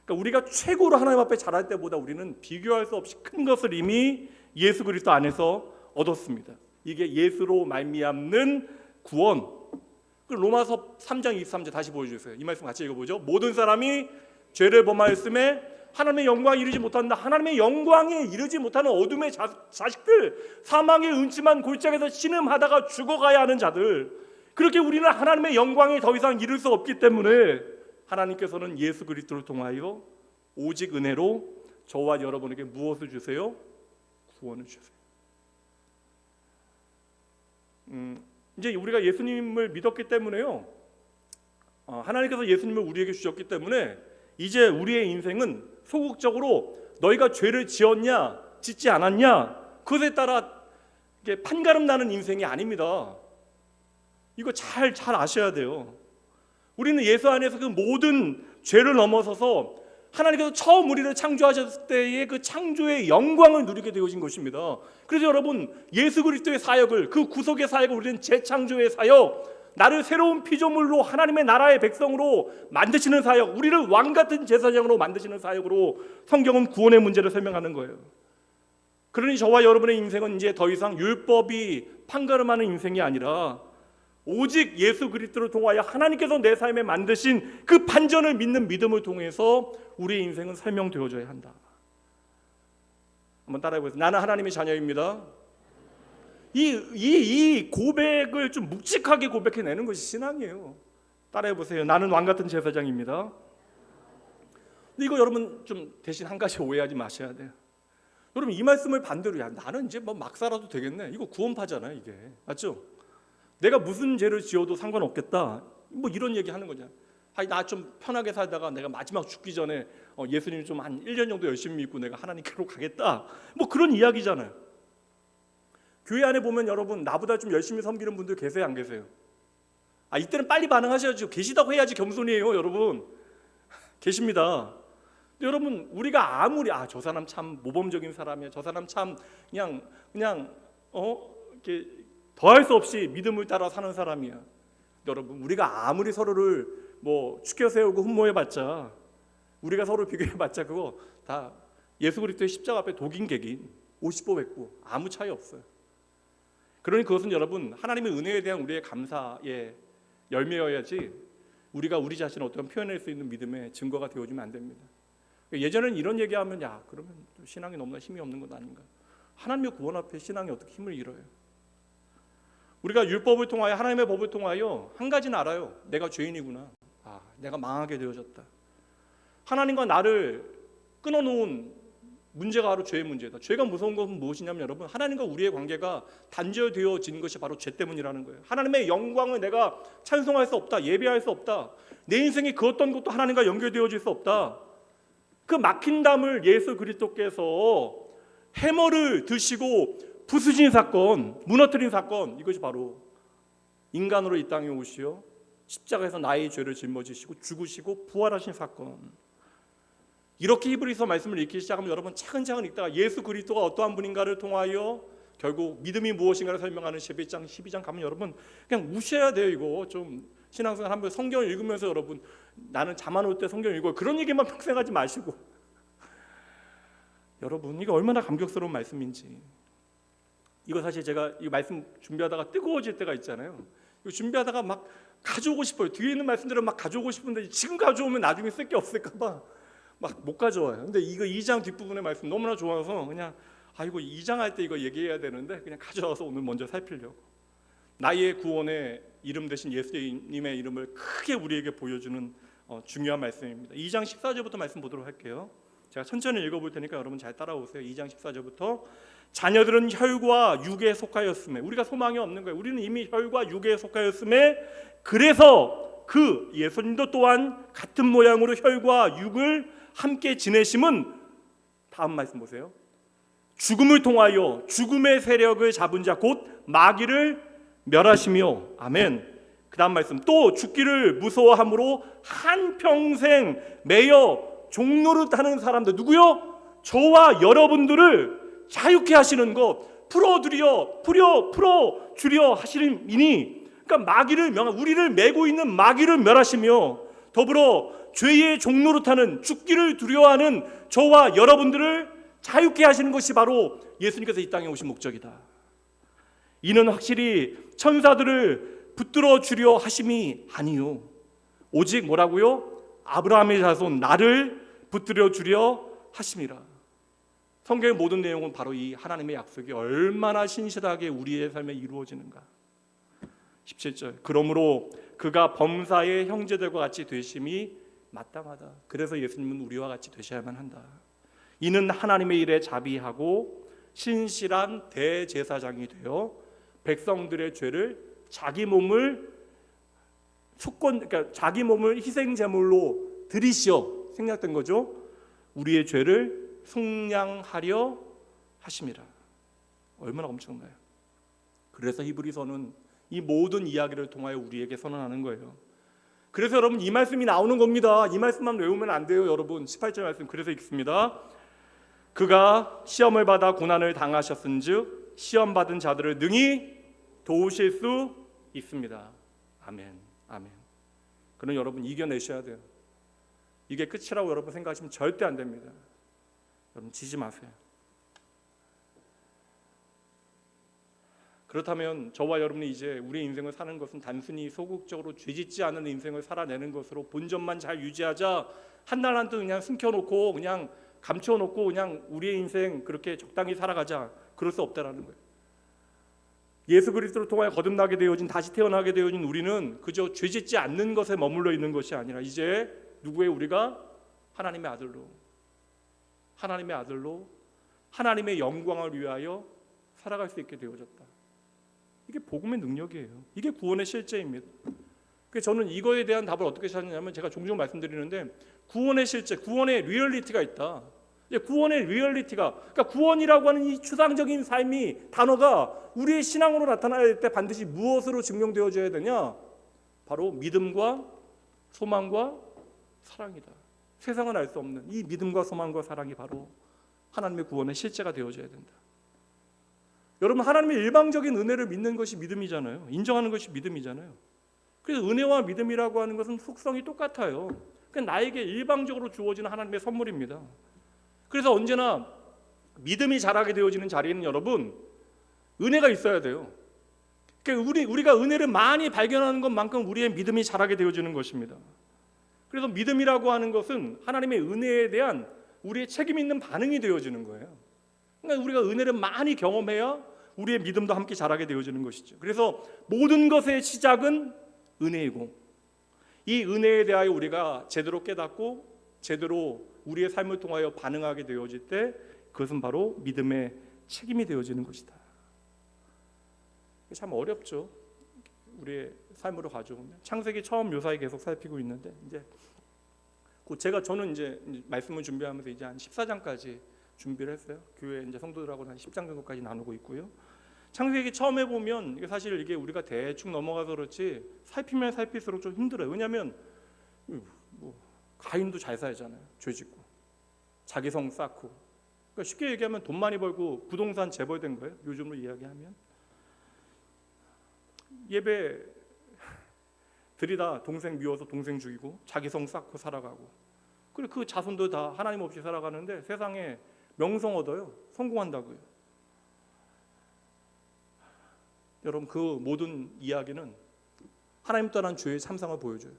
그러니까 우리가 최고로 하나님 앞에 잘할 때보다 우리는 비교할 수 없이 큰 것을 이미 예수 그리스도 안에서 얻었습니다. 이게 예수로 말미암는 구원. 로마서 3장 23절 다시 보여주세요. 이 말씀 같이 읽어보죠. 모든 사람이 죄를 범하였음에 하나님의 영광에 이르지 못한다. 하나님의 영광에 이르지 못하는 어둠의 자식들, 사망의 음침한 골짜기에서 신음하다가 죽어가야 하는 자들, 그렇게 우리는 하나님의 영광에 더 이상 이룰 수 없기 때문에 하나님께서는 예수 그리스도를 통하여 오직 은혜로 저와 여러분에게 무엇을 주세요? 구원을 주세요. 이제 우리가 예수님을 믿었기 때문에요, 하나님께서 예수님을 우리에게 주셨기 때문에 이제 우리의 인생은 소극적으로 너희가 죄를 지었냐 짓지 않았냐 그것에 따라 판가름 나는 인생이 아닙니다. 이거 잘 아셔야 돼요. 우리는 예수 안에서 그 모든 죄를 넘어서서 하나님께서 처음 우리를 창조하셨을 때의 그 창조의 영광을 누리게 되어진 것입니다. 그래서 여러분, 예수 그리스도의 사역을, 그 구속의 사역을, 우리는 재창조의 사역, 나를 새로운 피조물로 하나님의 나라의 백성으로 만드시는 사역, 우리를 왕같은 제사장으로 만드시는 사역으로 성경은 구원의 문제를 설명하는 거예요. 그러니 저와 여러분의 인생은 이제 더 이상 율법이 판가름하는 인생이 아니라 오직 예수 그리스도를 통하여 하나님께서 내 삶에 만드신 그 반전을 믿는 믿음을 통해서 우리의 인생은 설명되어져야 한다. 한번 따라해보세요. 나는 하나님의 자녀입니다. 이 고백을 좀 묵직하게 고백해내는 것이 신앙이에요. 따라해보세요. 나는 왕같은 제사장입니다. 근데 이거 여러분 좀 대신 한 가지 오해하지 마셔야 돼요. 여러분 이 말씀을 반대로, 나는 이제 막 살아도 되겠네, 이거 구원파잖아요. 이게 맞죠? 내가 무슨 죄를 지어도 상관없겠다, 뭐 이런 얘기 하는 거잖아요. 나 좀 편하게 살다가 내가 마지막 죽기 전에 예수님 좀 한 1년 정도 열심히 믿고 내가 하나님께로 가겠다, 뭐 그런 이야기잖아요. 교회 안에 보면 여러분 나보다 좀 열심히 섬기는 분들 계세요, 안 계세요? 이때는 빨리 반응하셔야죠. 계시다고 해야지 겸손이에요, 여러분. 계십니다. 근데 여러분, 우리가 아무리 저 사람 참 모범적인 사람이야, 저 사람 참 그냥 이렇게 더할 수 없이 믿음을 따라 사는 사람이야. 여러분, 우리가 아무리 서로를 뭐 추켜 세우고 흠모해봤자, 우리가 서로 비교해봤자 그거 다 예수 그리스도의 십자가 앞에 독인 객인, 50보 100보 아무 차이 없어요. 그러니 그것은 여러분 하나님의 은혜에 대한 우리의 감사의 열매여야지 우리가 우리 자신을 어떤 표현할 수 있는 믿음의 증거가 되어주면 안 됩니다. 예전에는 이런 얘기하면 야 그러면 신앙이 너무나 힘이 없는 것 아닌가. 하나님의 구원 앞에 신앙이 어떻게 힘을 잃어요. 우리가 율법을 통하여 하나님의 법을 통하여 한 가지는 알아요. 내가 죄인이구나. 내가 망하게 되어졌다. 하나님과 나를 끊어놓은 문제가 바로 죄의 문제다. 죄가 무서운 것은 무엇이냐면 여러분 하나님과 우리의 관계가 단절되어진 것이 바로 죄 때문이라는 거예요. 하나님의 영광을 내가 찬송할 수 없다. 예배할 수 없다. 내 인생이 그 어떤 것도 하나님과 연결되어질 수 없다. 그 막힌 담을 예수 그리스도께서 해머를 드시고 부수신 사건, 무너뜨린 사건, 이것이 바로 인간으로 이 땅에 오시어 십자가에서 나의 죄를 짊어지시고 죽으시고 부활하신 사건. 이렇게 히브리서 말씀을 읽기 시작하면 여러분 차근차근 읽다가 예수 그리스도가 어떠한 분인가를 통하여 결국 믿음이 무엇인가를 설명하는 11장, 12장 가면 여러분 그냥 우셔야 돼요. 이거 좀 신앙생활 한번 성경을 읽으면서 여러분 나는 잠 안 올 때 성경 읽어요. 그런 얘기만 평생 하지 마시고 여러분 이거 얼마나 감격스러운 말씀인지. 이거 사실 제가 이 말씀 준비하다가 뜨거워질 때가 있잖아요. 이거 준비하다가 막 가져오고 싶어요. 뒤에 있는 말씀들을 막 가져오고 싶은데 지금 가져오면 나중에 쓸 게 없을까 봐 막 못 가져와요. 근데 이거 2장 뒷부분의 말씀 너무나 좋아서 그냥 이거 2장 할 때 이거 얘기해야 되는데 그냥 가져와서 오늘 먼저 살피려고. 나의 구원의 이름 대신 예수님의 이름을 크게 우리에게 보여주는 중요한 말씀입니다. 2장 14절부터 말씀 보도록 할게요. 제가 천천히 읽어볼 테니까 여러분 잘 따라오세요. 2장 14절부터 자녀들은 혈과 육에 속하였음에 우리가 소망이 없는 거예요. 우리는 이미 혈과 육에 속하였음에 그래서 그 예수님도 또한 같은 모양으로 혈과 육을 함께 지내심은 다음 말씀 보세요. 죽음을 통하여 죽음의 세력을 잡은 자 곧 마귀를 멸하시며 아멘. 그 다음 말씀 또 죽기를 무서워함으로 한평생 매여 종노릇하는 사람들 누구요? 저와 여러분들을 자유케 하시는 것 풀어주려 하시리니 그러니까 마귀를 우리를 메고 있는 마귀를 멸하시며 더불어 죄의 종노릇하는 죽기를 두려워하는 저와 여러분들을 자유케 하시는 것이 바로 예수님께서 이 땅에 오신 목적이다. 이는 확실히 천사들을 붙들어 주려 하심이 아니요 오직 뭐라고요? 아브라함의 자손 나를 붙들어 주려 하심이라. 성경의 모든 내용은 바로 이 하나님의 약속이 얼마나 신실하게 우리의 삶에 이루어지는가. 17절 그러므로 그가 범사의 형제들과 같이 되심이 마땅하다. 그래서 예수님은 우리와 같이 되셔야만 한다. 이는 하나님의 일에 자비하고 신실한 대제사장이 되어 백성들의 죄를 자기 몸을 자기 몸을 희생 제물로 드리시어 생략된 거죠. 우리의 죄를 속량하려 하심이라. 얼마나 엄청나요. 그래서 히브리서는 이 모든 이야기를 통하여 우리에게 선언하는 거예요. 그래서 여러분 이 말씀이 나오는 겁니다. 이 말씀만 외우면 안 돼요, 여러분. 18절 말씀 그래서 읽습니다. 그가 시험을 받아 고난을 당하셨은즉 시험 받은 자들을 능히 도우실 수 있습니다. 아멘. 아멘. 그럼 여러분 이겨내셔야 돼요. 이게 끝이라고 여러분 생각하시면 절대 안 됩니다. 여러분 지지 마세요. 그렇다면 저와 여러분이 이제 우리의 인생을 사는 것은 단순히 소극적으로 죄짓지 않은 인생을 살아내는 것으로 본전만 잘 유지하자 한 날 한때 그냥 숨겨놓고 그냥 감춰놓고 그냥 우리의 인생 그렇게 적당히 살아가자 그럴 수 없다라는 거예요. 예수 그리스도를 통하여 거듭나게 되어진 다시 태어나게 되어진 우리는 그저 죄짓지 않는 것에 머물러 있는 것이 아니라 이제 누구의 우리가 하나님의 아들로 하나님의 영광을 위하여 살아갈 수 있게 되어졌다. 이게 복음의 능력이에요. 이게 구원의 실제입니다. 그래서 저는 이거에 대한 답을 어떻게 찾느냐면 제가 종종 말씀드리는데 구원의 실제, 구원의 리얼리티가 있다. 구원의 리얼리티가 그러니까 구원이라고 하는 이 추상적인 삶이 단어가 우리의 신앙으로 나타날 때 반드시 무엇으로 증명되어져야 되냐? 바로 믿음과 소망과 사랑이다. 세상은 알 수 없는 이 믿음과 소망과 사랑이 바로 하나님의 구원의 실제가 되어져야 된다. 여러분 하나님의 일방적인 은혜를 믿는 것이 믿음이잖아요. 인정하는 것이 믿음이잖아요. 그래서 은혜와 믿음이라고 하는 것은 속성이 똑같아요. 그러니까 나에게 일방적으로 주어지는 하나님의 선물입니다. 그래서 언제나 믿음이 자라게 되어지는 자리에는 여러분 은혜가 있어야 돼요. 그러니까 우리가 은혜를 많이 발견하는 것만큼 우리의 믿음이 자라게 되어지는 것입니다. 그래서 믿음이라고 하는 것은 하나님의 은혜에 대한 우리의 책임 있는 반응이 되어지는 거예요. 그러니까 우리가 은혜를 많이 경험해야 우리의 믿음도 함께 자라게 되어지는 것이죠. 그래서 모든 것의 시작은 은혜이고, 이 은혜에 대하여 우리가 제대로 깨닫고 제대로 우리의 삶을 통하여 반응하게 되어질 때 그것은 바로 믿음의 책임이 되어지는 것이다. 참 어렵죠. 우리의 삶으로 가져오면 창세기 처음 묘사에 계속 살피고 있는데 이제 저는 이제 말씀을 준비하면서 이제 한 14장까지 준비를 했어요. 교회 이제 성도들하고 한 10장 정도까지 나누고 있고요. 창세기 처음에 보면 이게 사실 이게 우리가 대충 넘어가서 그렇지 살피면 살필수록 좀 힘들어요. 왜냐하면 뭐 가인도 잘 살잖아요. 죄짓고 자기 성 쌓고. 그러니까 쉽게 얘기하면 돈 많이 벌고 부동산 재벌된 거예요. 요즘으로 이야기하면. 예배 들이다 동생 미워서 동생 죽이고 자기 성 쌓고 살아가고, 그리고 그 자손도 다 하나님 없이 살아가는데 세상에 명성 얻어요. 성공한다고요. 여러분, 그 모든 이야기는 하나님 떠난 죄의 참상을 보여줘요.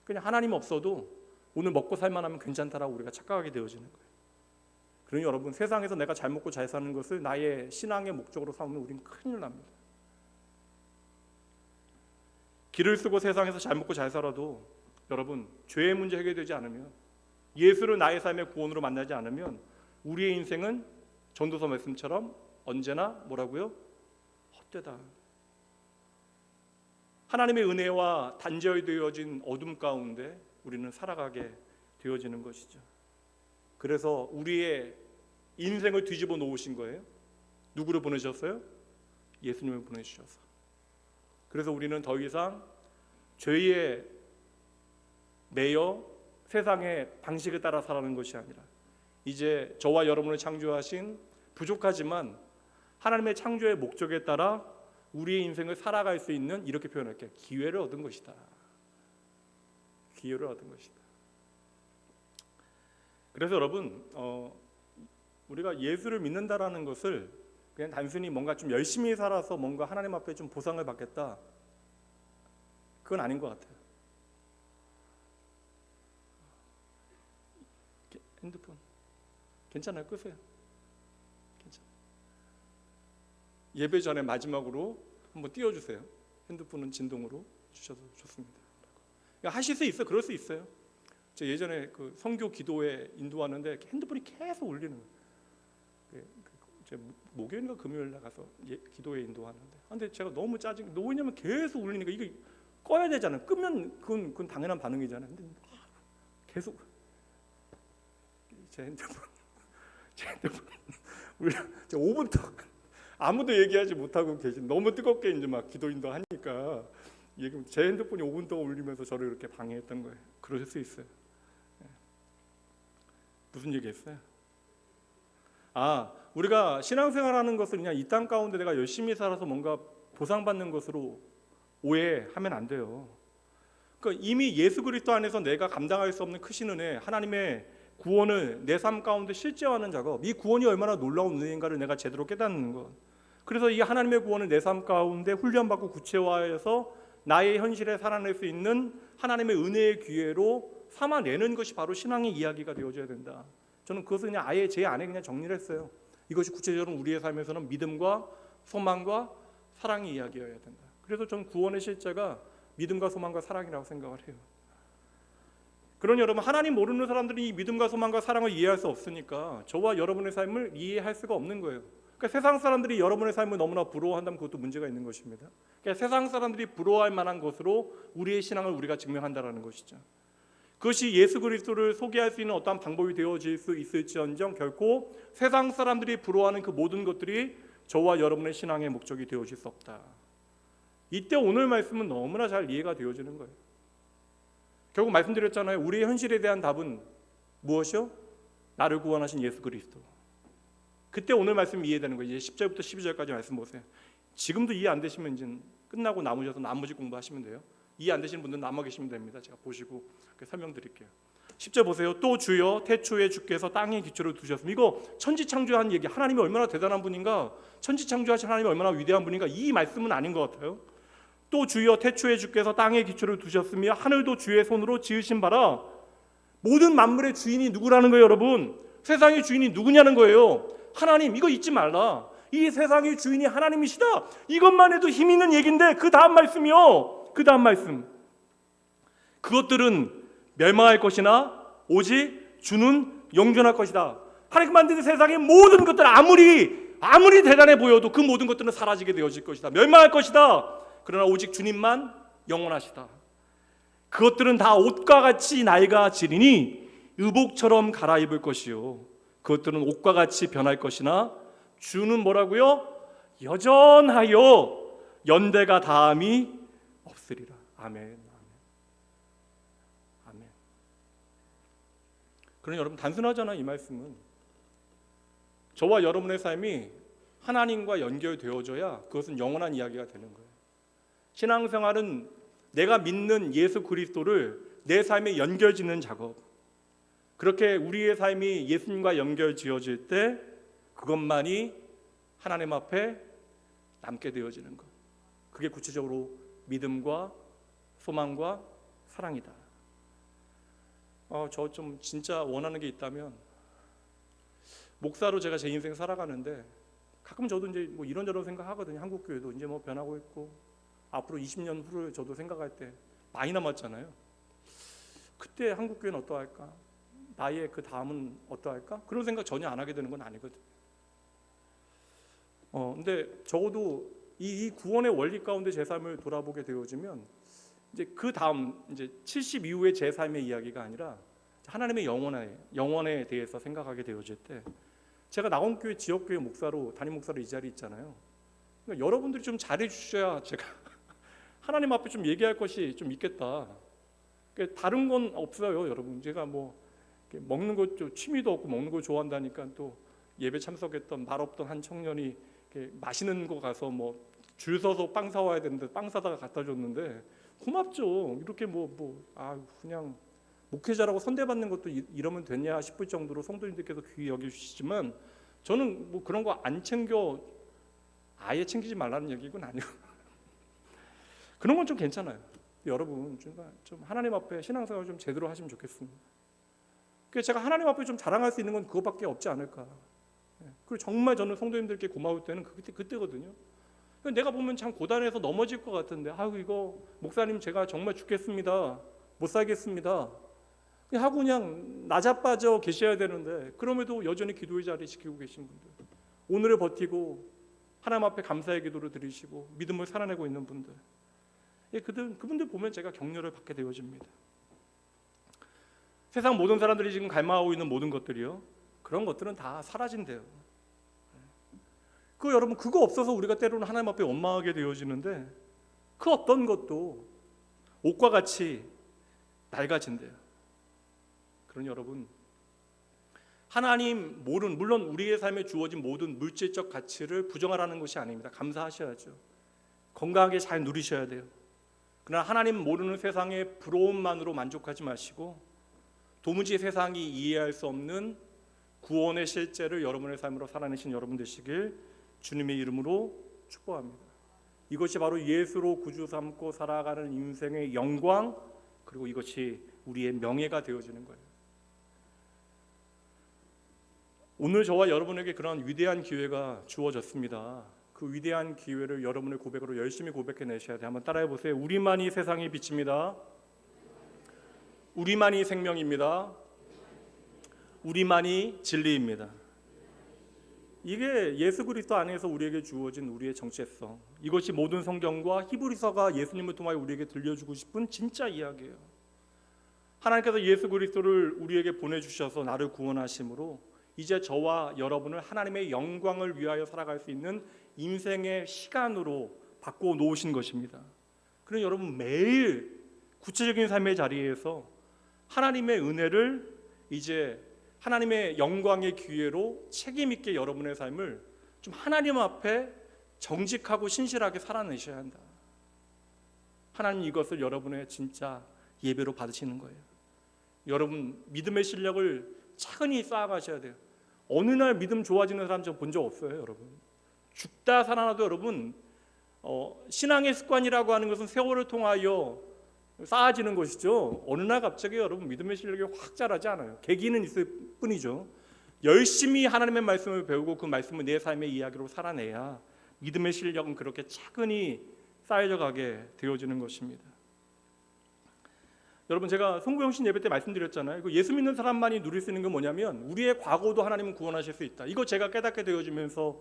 그냥 하나님 없어도 오늘 먹고 살만하면 괜찮다라고 우리가 착각하게 되어지는 거예요. 그러니 여러분, 세상에서 내가 잘 먹고 잘 사는 것을 나의 신앙의 목적으로 삼으면 우리는 큰일 납니다. 길을 쓰고 세상에서 잘 먹고 잘 살아도 여러분, 죄의 문제 해결되지 않으면, 예수를 나의 삶의 구원으로 만나지 않으면 우리의 인생은 전도서 말씀처럼 언제나 뭐라고요? 헛되다. 하나님의 은혜와 단절되어진 어둠 가운데 우리는 살아가게 되어지는 것이죠. 그래서 우리의 인생을 뒤집어 놓으신 거예요. 누구를 보내셨어요? 예수님을 보내주셔서. 그래서 우리는 더 이상 죄에 매여 세상의 방식을 따라 살아가는 것이 아니라 이제 저와 여러분을 창조하신 부족하지만 하나님의 창조의 목적에 따라 우리의 인생을 살아갈 수 있는, 이렇게 표현할게요, 기회를 얻은 것이다. 기회를 얻은 것이다. 그래서 여러분, 우리가 예수를 믿는다라는 것을 그냥 단순히 뭔가 좀 열심히 살아서 뭔가 하나님 앞에 좀 보상을 받겠다, 그건 아닌 것 같아요. 핸드폰 괜찮아요? 끄세요. 괜찮아요. 예배 전에 마지막으로 한번 띄워주세요. 핸드폰은 진동으로 주셔도 좋습니다. 하실 수 있어요. 그럴 수 있어요. 저 예전에 그 선교 기도회 인도하는데 핸드폰이 계속 울리는 거예요. 제가 목요일인가 금요일 나가서 기도회 인도하는데, 근데 제가 너무 짜증. 왜냐면 계속 울리니까 이거 꺼야 되잖아요. 끄면 그건 당연한 반응이잖아요. 근데 계속 제 핸드폰 우리 5분 동안 아무도 얘기하지 못하고 계신, 너무 뜨겁게 이제 막 기도인도 하니까 제 핸드폰이 5분 동안 울리면서 저를 이렇게 방해했던 거예요. 그러실 수 있어요. 무슨 얘기했어요? 우리가 신앙생활하는 것을 그냥 이 땅 가운데 내가 열심히 살아서 뭔가 보상받는 것으로 오해하면 안 돼요. 그러니까 이미 예수 그리스도 안에서 내가 감당할 수 없는 크신 은혜, 하나님의 구원을 내 삶 가운데 실제화하는 작업, 이 구원이 얼마나 놀라운 은혜인가를 내가 제대로 깨닫는 것. 그래서 이 하나님의 구원을 내 삶 가운데 훈련받고 구체화해서 나의 현실에 살아낼 수 있는 하나님의 은혜의 기회로 삼아내는 것이 바로 신앙의 이야기가 되어져야 된다. 저는 그것을 그냥 아예 제 안에 그냥 정리를 했어요. 이것이 구체적으로 우리의 삶에서는 믿음과 소망과 사랑의 이야기여야 된다. 그래서 저는 구원의 실제가 믿음과 소망과 사랑이라고 생각을 해요. 그러니 여러분, 하나님 모르는 사람들이 이 믿음과 소망과 사랑을 이해할 수 없으니까 저와 여러분의 삶을 이해할 수가 없는 거예요. 그러니까 세상 사람들이 여러분의 삶을 너무나 부러워한다면 그것도 문제가 있는 것입니다. 그러니까 세상 사람들이 부러워할 만한 것으로 우리의 신앙을 우리가 증명한다라는 것이죠. 그것이 예수 그리스도를 소개할 수 있는 어떠한 방법이 되어질 수 있을지언정 결코 세상 사람들이 부러워하는 그 모든 것들이 저와 여러분의 신앙의 목적이 되어질 수 없다. 이때 오늘 말씀은 너무나 잘 이해가 되어지는 거예요. 결국 말씀드렸잖아요. 우리의 현실에 대한 답은 무엇이요? 나를 구원하신 예수 그리스도. 그때 오늘 말씀 이해되는 거예요. 이제 10절부터 12절까지 말씀 보세요. 지금도 이해 안 되시면 이제 끝나고 나머지 공부하시면 돼요. 이해 안 되시는 분들은 남아 계시면 됩니다. 제가 보시고 설명드릴게요. 10절 보세요. 또 주여 태초에 주께서 땅에 기초를 두셨습니다. 이거 천지창조한 얘기. 하나님이 얼마나 대단한 분인가, 천지창조하신 하나님이 얼마나 위대한 분인가, 이 말씀은 아닌 것 같아요. 또 주여 태초에 주께서 땅에 기초를 두셨으며 하늘도 주의 손으로 지으신 바라. 모든 만물의 주인이 누구라는 거예요, 여러분? 세상의 주인이 누구냐는 거예요. 하나님. 이거 잊지 말라. 이 세상의 주인이 하나님이시다. 이것만 해도 힘 있는 얘기인데 그 다음 말씀이요. 그 다음 말씀. 그것들은 멸망할 것이나 오직 주는 영존할 것이다. 하나님 만든 세상의 모든 것들 아무리 대단해 보여도 그 모든 것들은 사라지게 되어질 것이다. 멸망할 것이다. 그러나 오직 주님만 영원하시다. 그것들은 다 옷과 같이 낡아 지리니 의복처럼 갈아입을 것이요 그것들은 옷과 같이 변할 것이나 주는 뭐라고요? 여전하여 연대가 다함이 없으리라. 아멘. 아멘. 그러니 여러분, 단순하잖아요, 이 말씀은. 저와 여러분의 삶이 하나님과 연결되어져야 그것은 영원한 이야기가 되는 거예요. 신앙생활은 내가 믿는 예수 그리스도를 내 삶에 연결짓는 작업. 그렇게 우리의 삶이 예수님과 연결지어질 때 그것만이 하나님 앞에 남게 되어지는 것. 그게 구체적으로 믿음과 소망과 사랑이다. 저 좀 진짜 원하는 게 있다면, 목사로 제가 제 인생 살아가는데 가끔 저도 이제 뭐 이런저런 생각하거든요. 한국교회도 이제 뭐 변하고 있고 앞으로 20년 후를 저도 생각할 때 많이 남았잖아요. 그때 한국교회는 어떠할까? 나의 그 다음은 어떠할까? 그런 생각 전혀 안 하게 되는 건 아니거든요. 근데 적어도 이 구원의 원리 가운데 제 삶을 돌아보게 되어지면 이제 그 다음 이제 70 이후의 제 삶의 이야기가 아니라 하나님의 영원에 대해서 생각하게 되어질 때, 제가 나온교회 지역교회 목사로 담임 목사로 이 자리에 있잖아요. 그러니까 여러분들이 좀 잘해 주셔야 제가 하나님 앞에 좀 얘기할 것이 좀 있겠다. 그러니까 다른 건 없어요, 여러분. 제가 뭐 먹는 것 취미도 없고 먹는 걸 좋아한다니까 또 예배 참석했던 말 없던 한 청년이 맛있는 거 가서 뭐 줄 서서 빵 사와야 되는데 빵 사다가 갖다 줬는데 고맙죠. 이렇게 그냥 목회자라고 선대받는 것도 이러면 되냐 싶을 정도로 성도님들께서 귀히 여겨주시지만, 저는 뭐 그런 거 안 챙겨, 아예 챙기지 말라는 얘기는 아니고 그런 건 좀 괜찮아요. 여러분 좀 하나님 앞에 신앙생활 좀 제대로 하시면 좋겠습니다. 그래서 제가 하나님 앞에 좀 자랑할 수 있는 건 그것밖에 없지 않을까. 그리고 정말 저는 성도님들께 고마울 때는 그때거든요. 내가 보면 참 고단해서 넘어질 것 같은데, 이거 목사님 제가 정말 죽겠습니다, 못 살겠습니다 하고 그냥 나자빠져 계셔야 되는데, 그럼에도 여전히 기도의 자리 지키고 계신 분들, 오늘을 버티고 하나님 앞에 감사의 기도를 드리시고 믿음을 살아내고 있는 분들, 그분들 보면 제가 격려를 받게 되어집니다. 세상 모든 사람들이 지금 갈망하고 있는 모든 것들이요, 그런 것들은 다 사라진대요. 여러분, 그거 없어서 우리가 때로는 하나님 앞에 원망하게 되어지는데, 그 어떤 것도 옷과 같이 낡아진대요. 그러니 여러분, 하나님 물론 우리의 삶에 주어진 모든 물질적 가치를 부정하라는 것이 아닙니다. 감사하셔야죠. 건강하게 잘 누리셔야 돼요. 그러나 하나님 모르는 세상의 부러움만으로 만족하지 마시고, 도무지 세상이 이해할 수 없는 구원의 실제를 여러분의 삶으로 살아내신 여러분 되시길 주님의 이름으로 축복합니다. 이것이 바로 예수로 구주 삼고 살아가는 인생의 영광, 그리고 이것이 우리의 명예가 되어지는 거예요. 오늘 저와 여러분에게 그런 위대한 기회가 주어졌습니다. 그 위대한 기회를 여러분의 고백으로 열심히 고백해내셔야 돼요. 한번 따라해 보세요. 우리만이 세상의 빛입니다. 우리만이 생명입니다. 우리만이 진리입니다. 이게 예수 그리스도 안에서 우리에게 주어진 우리의 정체성, 이것이 모든 성경과 히브리서가 예수님을 통하여 우리에게 들려주고 싶은 진짜 이야기예요. 하나님께서 예수 그리스도를 우리에게 보내주셔서 나를 구원하심으로 이제 저와 여러분을 하나님의 영광을 위하여 살아갈 수 있는 인생의 시간으로 바꿔 놓으신 것입니다. 그러니 여러분, 매일 구체적인 삶의 자리에서 하나님의 은혜를 이제 하나님의 영광의 기회로 책임 있게 여러분의 삶을 좀 하나님 앞에 정직하고 신실하게 살아내셔야 한다. 하나님 이것을 여러분의 진짜 예배로 받으시는 거예요. 여러분 믿음의 실력을 차근히 쌓아가셔야 돼요. 어느 날 믿음 좋아지는 사람 저 본 적 없어요, 여러분. 죽다 살아나도 여러분 신앙의 습관이라고 하는 것은 세월을 통하여 쌓아지는 것이죠. 어느 날 갑자기 여러분 믿음의 실력이 확 자라지 않아요. 계기는 있을 뿐이죠. 열심히 하나님의 말씀을 배우고 그 말씀을 내 삶의 이야기로 살아내야 믿음의 실력은 그렇게 차근히 쌓여져 가게 되어지는 것입니다. 여러분 제가 송구영신 예배 때 말씀드렸잖아요. 예수 믿는 사람만이 누릴 수 있는 건 뭐냐면 우리의 과거도 하나님은 구원하실 수 있다. 이거 제가 깨닫게 되어지면서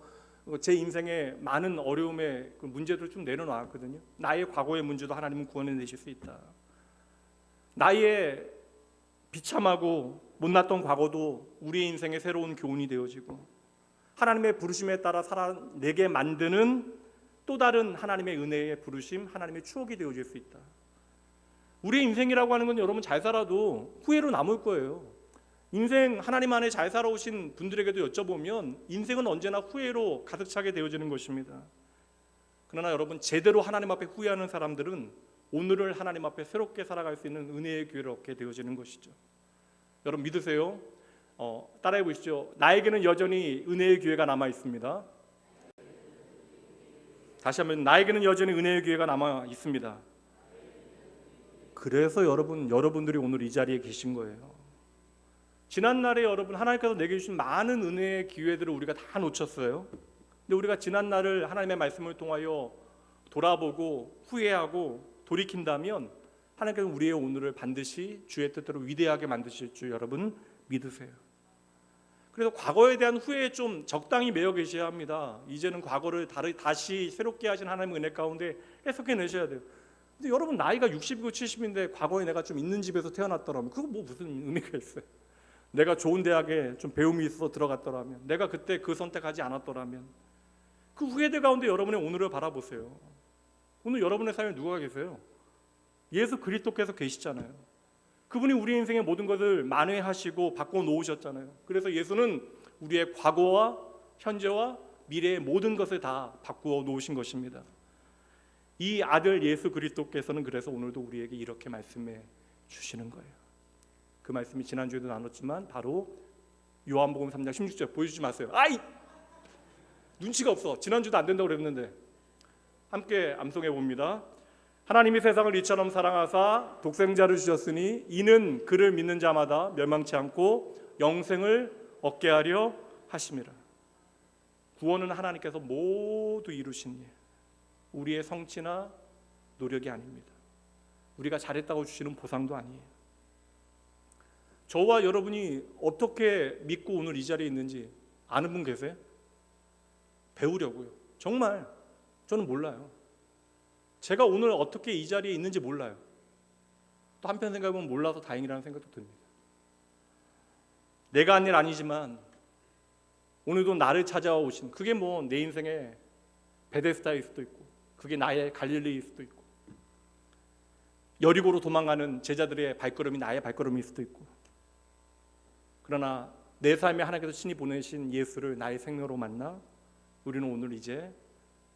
제 인생의 많은 어려움의 그 문제들을 좀 내려놓았거든요. 나의 과거의 문제도 하나님은 구원해내실 수 있다. 나의 비참하고 못났던 과거도 우리의 인생의 새로운 교훈이 되어지고 하나님의 부르심에 따라 살아내게 만드는 또 다른 하나님의 은혜의 부르심, 하나님의 추억이 되어질 수 있다. 우리의 인생이라고 하는 건 여러분 잘 살아도 후회로 남을 거예요. 인생 하나님 안에 잘 살아오신 분들에게도 여쭤보면 인생은 언제나 후회로 가득 차게 되어지는 것입니다. 그러나 여러분 제대로 하나님 앞에 후회하는 사람들은 오늘을 하나님 앞에 새롭게 살아갈 수 있는 은혜의 기회를 얻게 되어지는 것이죠. 여러분 믿으세요? 따라해 보시죠. 나에게는 여전히 은혜의 기회가 남아 있습니다. 다시 한번 나에게는 여전히 은혜의 기회가 남아 있습니다. 그래서 여러분들이 오늘 이 자리에 계신 거예요. 지난날에 여러분 하나님께서 내게 주신 많은 은혜의 기회들을 우리가 다 놓쳤어요. 근데 우리가 지난날을 하나님의 말씀을 통하여 돌아보고 후회하고 돌이킨다면 하나님께서 우리의 오늘을 반드시 주의 뜻대로 위대하게 만드실 줄 여러분 믿으세요. 그래서 과거에 대한 후회에 좀 적당히 매여 계셔야 합니다. 이제는 과거를 다시 새롭게 하신 하나님의 은혜 가운데 해석해내셔야 돼요. 근데 여러분 나이가 60이고 70인데 과거에 내가 좀 있는 집에서 태어났더라면 그거 뭐 무슨 의미가 있어요? 내가 좋은 대학에 좀 배움이 있어서 들어갔더라면, 내가 그때 그 선택하지 않았더라면, 그 후회들 가운데 여러분의 오늘을 바라보세요. 오늘 여러분의 삶에 누가 계세요? 예수 그리스도께서 계시잖아요. 그분이 우리 인생의 모든 것을 만회하시고 바꿔 놓으셨잖아요. 그래서 예수는 우리의 과거와 현재와 미래의 모든 것을 다 바꾸어 놓으신 것입니다. 이 아들 예수 그리스도께서는 그래서 오늘도 우리에게 이렇게 말씀해 주시는 거예요. 그 말씀이 지난주에도 나눴지만 바로 요한복음 3장 16절 보여주지 마세요. 아이! 눈치가 없어. 지난주도 안 된다고 그랬는데. 함께 암송해 봅니다. 하나님이 세상을 이처럼 사랑하사 독생자를 주셨으니 이는 그를 믿는 자마다 멸망치 않고 영생을 얻게 하려 하심이라. 구원은 하나님께서 모두 이루신 일, 우리의 성취나 노력이 아닙니다. 우리가 잘했다고 주시는 보상도 아니에요. 저와 여러분이 어떻게 믿고 오늘 이 자리에 있는지 아는 분 계세요? 배우려고요. 정말 저는 몰라요. 제가 오늘 어떻게 이 자리에 있는지 몰라요. 또 한편 생각해보면 몰라서 다행이라는 생각도 듭니다. 내가 한 일 아니지만 오늘도 나를 찾아오신, 그게 뭐 내 인생의 베데스다일 수도 있고, 그게 나의 갈릴리일 수도 있고, 여리고로 도망가는 제자들의 발걸음이 나의 발걸음일 수도 있고, 그러나 내 삶에 하나님께서 친히 보내신 예수를 나의 생명으로 만나 우리는 오늘 이제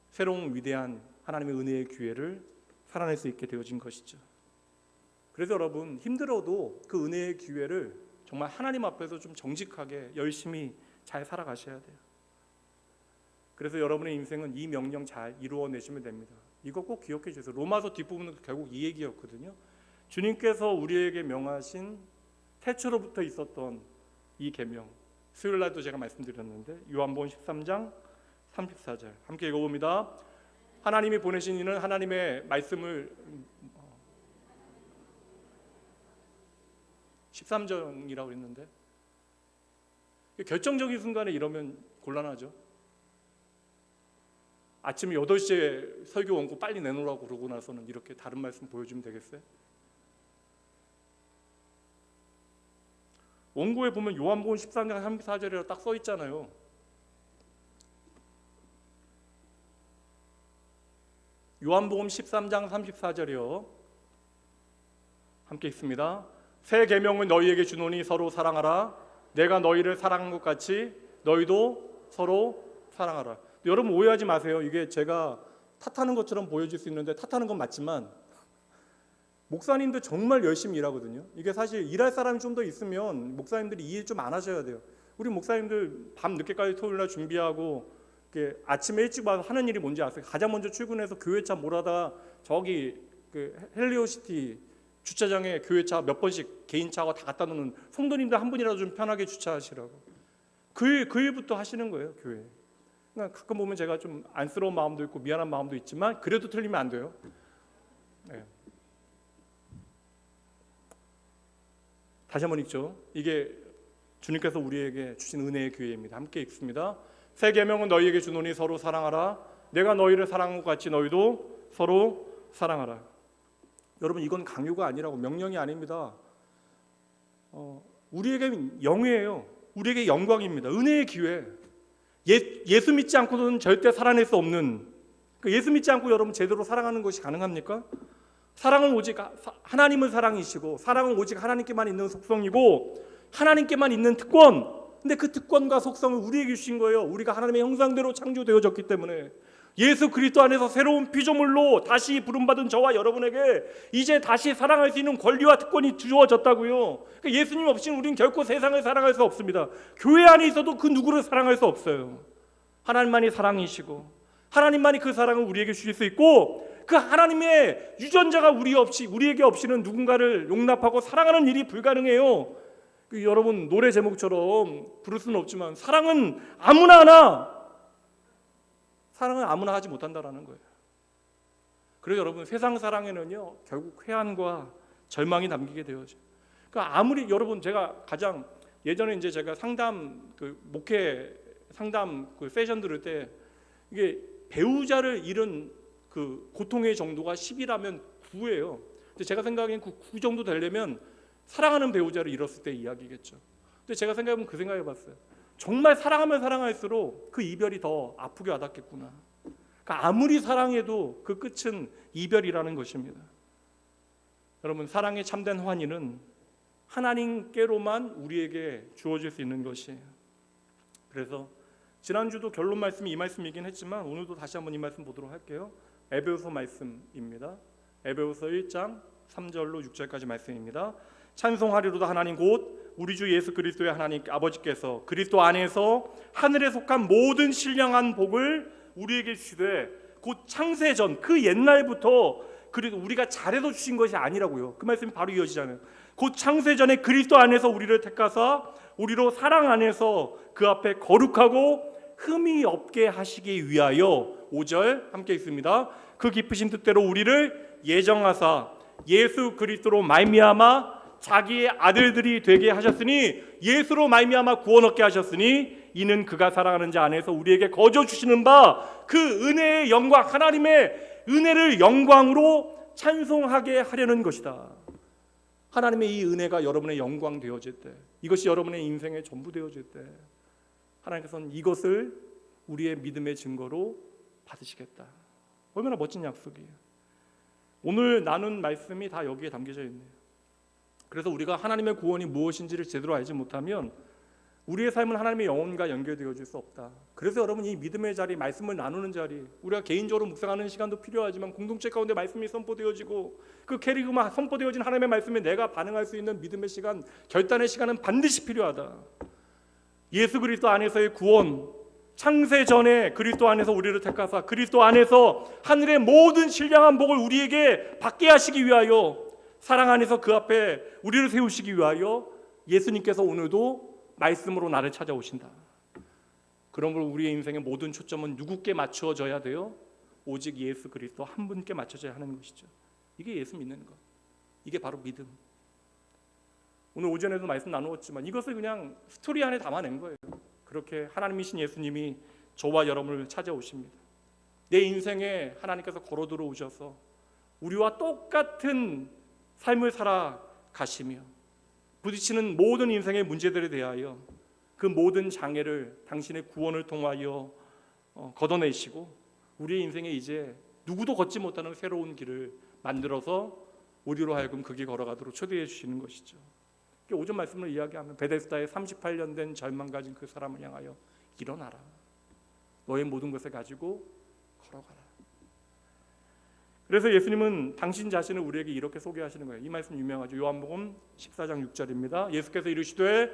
새로운 위대한 하나님의 은혜의 기회를 살아낼 수 있게 되어진 것이죠. 그래서 여러분 힘들어도 그 은혜의 기회를 정말 하나님 앞에서 좀 정직하게 열심히 잘 살아가셔야 돼요. 그래서 여러분의 인생은 이 명령 잘 이루어내시면 됩니다. 이거 꼭 기억해 주세요. 로마서 뒷부분은 결국 이 얘기였거든요. 주님께서 우리에게 명하신 태초로부터 있었던 이 계명, 수요일 날도 제가 말씀드렸는데 요한복음 13장 34절 함께 읽어봅니다. 하나님이 보내신 이는 하나님의 말씀을 13절이라고 했는데 결정적인 순간에 이러면 곤란하죠. 아침 8시에 설교 원고 빨리 내놓으라고 그러고 나서는 이렇게 다른 말씀 보여주면 되겠어요? 원고에 보면 요한복음 13장 34절이라고 딱 써 있잖아요. 요한복음 13장 34절이요. 함께 읽습니다. 새 계명을 너희에게 주노니 서로 사랑하라. 내가 너희를 사랑한 것 같이 너희도 서로 사랑하라. 여러분 오해하지 마세요. 이게 제가 탓하는 것처럼 보여질 수 있는데 탓하는 건 맞지만 목사님도 정말 열심히 일하거든요. 이게 사실 일할 사람이 좀 더 있으면 목사님들이 이해 좀 안 하셔야 돼요. 우리 목사님들 밤 늦게까지 토요일날 준비하고 아침에 일찍 와서 하는 일이 뭔지 아세요? 가장 먼저 출근해서 교회차 몰아다 저기 헬리오시티 주차장에 교회차 몇 번씩 개인차하고 다 갖다 놓는 성도님들 한 분이라도 좀 편하게 주차하시라고 그 일부터 하시는 거예요, 교회. 그러니까 가끔 보면 제가 좀 안쓰러운 마음도 있고 미안한 마음도 있지만 그래도 틀리면 안 돼요. 네. 다시 한번 읽죠. 이게 주님께서 우리에게 주신 은혜의 기회입니다. 함께 읽습니다. 새 계명은 너희에게 주노니 서로 사랑하라. 내가 너희를 사랑한 것 같이 너희도 서로 사랑하라. 여러분, 이건 강요가 아니라고, 명령이 아닙니다. 우리에게 영예예요. 우리에게 영광입니다. 은혜의 기회. 예수 믿지 않고는 절대 살아낼 수 없는, 예수 믿지 않고 여러분 제대로 사랑하는 것이 가능합니까? 사랑은 오직 하나님은 사랑이시고 사랑은 오직 하나님께만 있는 속성이고 하나님께만 있는 특권. 근데 그 특권과 속성을 우리에게 주신 거예요. 우리가 하나님의 형상대로 창조되어졌기 때문에 예수 그리스도 안에서 새로운 피조물로 다시 부름받은 저와 여러분에게 이제 다시 사랑할 수 있는 권리와 특권이 주어졌다고요. 그러니까 예수님 없이는 우리는 결코 세상을 사랑할 수 없습니다. 교회 안에 있어도 그 누구를 사랑할 수 없어요. 하나님만이 사랑이시고 하나님만이 그 사랑을 우리에게 주실 수 있고 그 하나님의 유전자가 우리에게 없이는 누군가를 용납하고 사랑하는 일이 불가능해요. 여러분, 노래 제목처럼 부를 수는 없지만 사랑은 아무나 하지 못한다라는 거예요. 그래서 여러분, 세상 사랑에는요 결국 회한과 절망이 담기게 되어져. 그러니까 아무리 여러분, 제가 가장 예전에 이제 제가 목회 상담 세션 들을 때 이게 배우자를 잃은 그 고통의 정도가 10이라면 9예요. 근데 제가 생각엔 그 9 정도 되려면 사랑하는 배우자를 잃었을 때 이야기겠죠. 근데 제가 생각해보면 그 생각해봤어요. 정말 사랑하면 사랑할수록 그 이별이 더 아프게 와닿겠구나. 그러니까 아무리 사랑해도 그 끝은 이별이라는 것입니다. 여러분, 사랑의 참된 환희는 하나님께로만 우리에게 주어질 수 있는 것이에요. 그래서 지난주도 결론 말씀이 이 말씀이긴 했지만 오늘도 다시 한번 이 말씀 보도록 할게요. 에베소서 말씀입니다. 에베소서 1장 3절로 6절까지 말씀입니다. 찬송하리로다 하나님 곧 우리 주 예수 그리스도의 하나님 아버지께서 그리스도 안에서 하늘에 속한 모든 신령한 복을 우리에게 주시되 곧 창세전 그 옛날부터 그리고 우리가 잘해서 주신 것이 아니라고요. 그 말씀이 바로 이어지잖아요. 곧 창세전에 그리스도 안에서 우리를 택하사 우리로 사랑 안에서 그 앞에 거룩하고 흠이 없게 하시기 위하여 5절 함께 읽습니다. 그 깊으신 뜻대로 우리를 예정하사 예수 그리스도로 말미암아 자기의 아들들이 되게 하셨으니 예수로 말미암아 구원 얻게 하셨으니 이는 그가 사랑하는 자 안에서 우리에게 거저 주시는 바 그 은혜의 영광, 하나님의 은혜를 영광으로 찬송하게 하려는 것이다. 하나님의 이 은혜가 여러분의 영광 되어질 때, 이것이 여러분의 인생의 전부 되어질 때 하나님께서는 이것을 우리의 믿음의 증거로 받으시겠다. 얼마나 멋진 약속이에요. 오늘 나눈 말씀이 다 여기에 담겨져 있네요. 그래서 우리가 하나님의 구원이 무엇인지를 제대로 알지 못하면 우리의 삶은 하나님의 영혼과 연결되어질 수 없다. 그래서 여러분, 이 믿음의 자리, 말씀을 나누는 자리, 우리가 개인적으로 묵상하는 시간도 필요하지만 공동체 가운데 말씀이 선포되어지고 그 캐리그마 선포되어진 하나님의 말씀에 내가 반응할 수 있는 믿음의 시간, 결단의 시간은 반드시 필요하다. 예수 그리스도 안에서의 구원, 창세 전에 그리스도 안에서 우리를 택하사 그리스도 안에서 하늘의 모든 신령한 복을 우리에게 받게 하시기 위하여 사랑 안에서 그 앞에 우리를 세우시기 위하여 예수님께서 오늘도 말씀으로 나를 찾아오신다. 그런 걸 우리의 인생의 모든 초점은 누구께 맞추어져야 돼요? 오직 예수 그리스도 한 분께 맞춰져야 하는 것이죠. 이게 예수 믿는 것. 이게 바로 믿음. 오늘 오전에도 말씀 나누었지만 이것을 그냥 스토리 안에 담아낸 거예요. 그렇게 하나님이신 예수님이 저와 여러분을 찾아오십니다. 내 인생에 하나님께서 걸어 들어오셔서 우리와 똑같은 삶을 살아가시며 부딪히는 모든 인생의 문제들에 대하여 그 모든 장애를 당신의 구원을 통하여 걷어내시고 우리의 인생에 이제 누구도 걷지 못하는 새로운 길을 만들어서 우리로 하여금 그 길 걸어가도록 초대해 주시는 것이죠. 오전 말씀을 이야기하면 베데스다에 38년 된 절망 가진 그 사람을 향하여 일어나라. 너의 모든 것을 가지고 걸어가라. 그래서 예수님은 당신 자신을 우리에게 이렇게 소개하시는 거예요. 이 말씀 유명하죠. 요한복음 14장 6절입니다. 예수께서 이르시되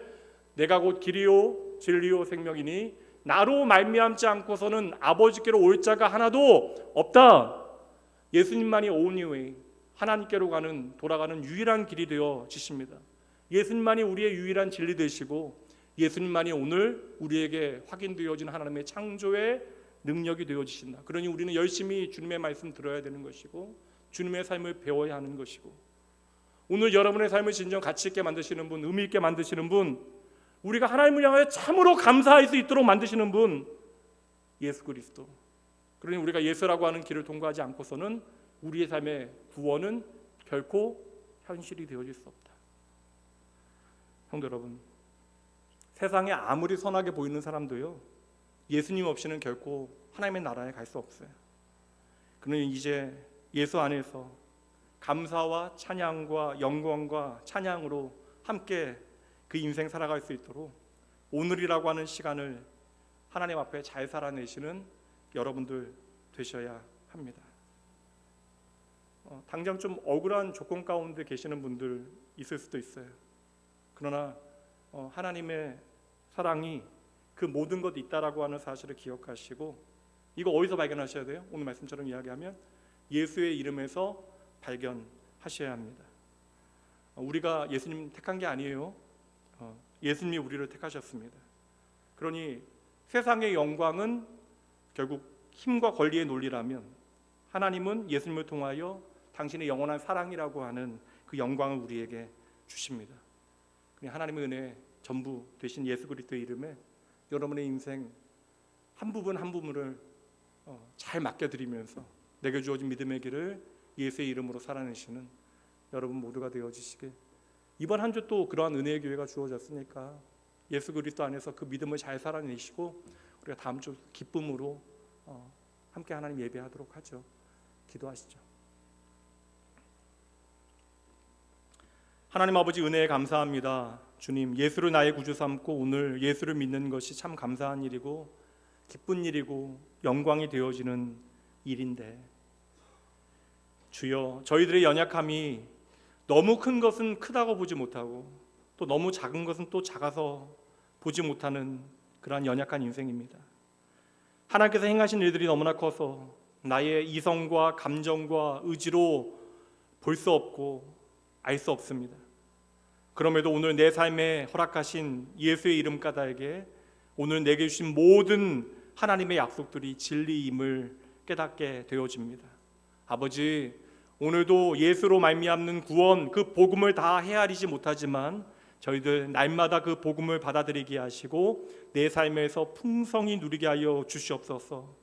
내가 곧 길이요 진리요 생명이니 나로 말미암지 않고서는 아버지께로 올 자가 하나도 없다. 예수님만이 only way, 하나님께로 돌아가는 유일한 길이 되어지십니다. 예수님만이 우리의 유일한 진리 되시고 예수님만이 오늘 우리에게 확인되어진 하나님의 창조의 능력이 되어지신다. 그러니 우리는 열심히 주님의 말씀 들어야 되는 것이고 주님의 삶을 배워야 하는 것이고, 오늘 여러분의 삶을 진정 가치 있게 만드시는 분, 의미 있게 만드시는 분, 우리가 하나님을 향하여 참으로 감사할 수 있도록 만드시는 분, 예수 그리스도. 그러니 우리가 예수라고 하는 길을 통과하지 않고서는 우리의 삶의 구원은 결코 현실이 되어질 수 없다. 성도 여러분, 세상에 아무리 선하게 보이는 사람도요, 예수님 없이는 결코 하나님의 나라에 갈 수 없어요. 그러니 이제 예수 안에서 감사와 찬양과 영광과 찬양으로 함께 그 인생 살아갈 수 있도록 오늘이라고 하는 시간을 하나님 앞에 잘 살아내시는 여러분들 되셔야 합니다. 당장 좀 억울한 조건 가운데 계시는 분들 있을 수도 있어요. 그러나 하나님의 사랑이 그 모든 것 있다라고 하는 사실을 기억하시고, 이거 어디서 발견하셔야 돼요? 오늘 말씀처럼 이야기하면 예수의 이름에서 발견하셔야 합니다. 우리가 예수님 택한 게 아니에요. 예수님이 우리를 택하셨습니다. 그러니 세상의 영광은 결국 힘과 권리의 논리라면, 하나님은 예수님을 통하여 당신의 영원한 사랑이라고 하는 그 영광을 우리에게 주십니다. 하나님의 은혜 전부 되신 예수 그리스도의 이름에 여러분의 인생 한 부분 한 부분을 잘 맡겨드리면서 내게 주어진 믿음의 길을 예수의 이름으로 살아내시는 여러분 모두가 되어주시길. 이번 한 주 또 그러한 은혜의 기회가 주어졌으니까 예수 그리스도 안에서 그 믿음을 잘 살아내시고 우리가 다음 주 기쁨으로 함께 하나님 예배하도록 하죠. 기도하시죠. 하나님 아버지, 은혜에 감사합니다. 주님, 예수를 나의 구주 삼고 오늘 예수를 믿는 것이 참 감사한 일이고 기쁜 일이고 영광이 되어지는 일인데, 주여, 저희들의 연약함이 너무 큰 것은 크다고 보지 못하고 또 너무 작은 것은 또 작아서 보지 못하는 그러한 연약한 인생입니다. 하나님께서 행하신 일들이 너무나 커서 나의 이성과 감정과 의지로 볼 수 없고 알 수 없습니다. 그럼에도 오늘 내 삶에 허락하신 예수의 이름 까닭에 오늘 내게 주신 모든 하나님의 약속들이 진리임을 깨닫게 되어집니다. 아버지, 오늘도 예수로 말미암는 구원, 그 복음을 다 헤아리지 못하지만 저희들 날마다 그 복음을 받아들이게 하시고 내 삶에서 풍성히 누리게 하여 주시옵소서.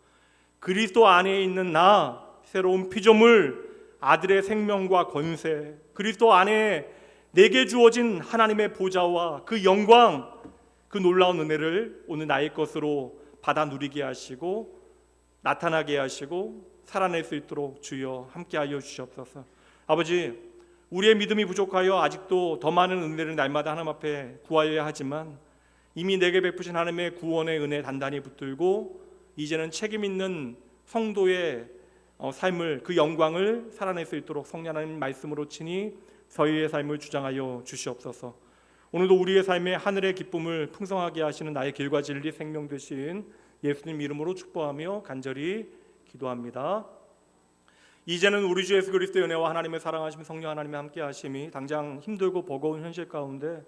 그리스도 안에 있는 나, 새로운 피조물, 아들의 생명과 권세, 그리스도 안에 내게 주어진 하나님의 보좌와 그 영광, 그 놀라운 은혜를 오늘 나의 것으로 받아 누리게 하시고 나타나게 하시고 살아낼 수 있도록 주여 함께하여 주시옵소서. 아버지, 우리의 믿음이 부족하여 아직도 더 많은 은혜를 날마다 하나님 앞에 구하여야 하지만 이미 내게 베푸신 하나님의 구원의 은혜 단단히 붙들고 이제는 책임 있는 성도의 삶을, 그 영광을 살아낼 수 있도록 성령 하나님 말씀으로 친히 저희의 삶을 주장하여 주시옵소서. 오늘도 우리의 삶에 하늘의 기쁨을 풍성하게 하시는 나의 길과 진리 생명 되신 예수님 이름으로 축복하며 간절히 기도합니다. 이제는 우리 주 예수 그리스도의 은혜와 하나님의 사랑하심 성령 하나님의 함께 하심이 당장 힘들고 버거운 현실 가운데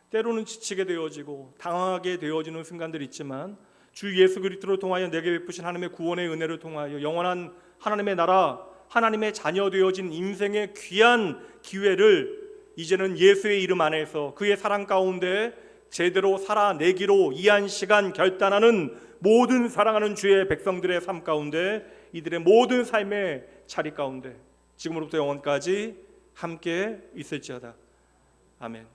때로는 지치게 되어지고 당황하게 되어지는 순간들이 있지만 주 예수 그리스도를 통하여 내게 베푸신 하나님의 구원의 은혜를 통하여 영원한 하나님의 나라, 하나님의 자녀 되어진 인생의 귀한 기회를 이제는 예수의 이름 안에서 그의 사랑 가운데 제대로 살아내기로 이 한 시간 결단하는 모든 사랑하는 주의 백성들의 삶 가운데 이들의 모든 삶의 자리 가운데 지금으로부터 영원까지 함께 있을지어다. 아멘.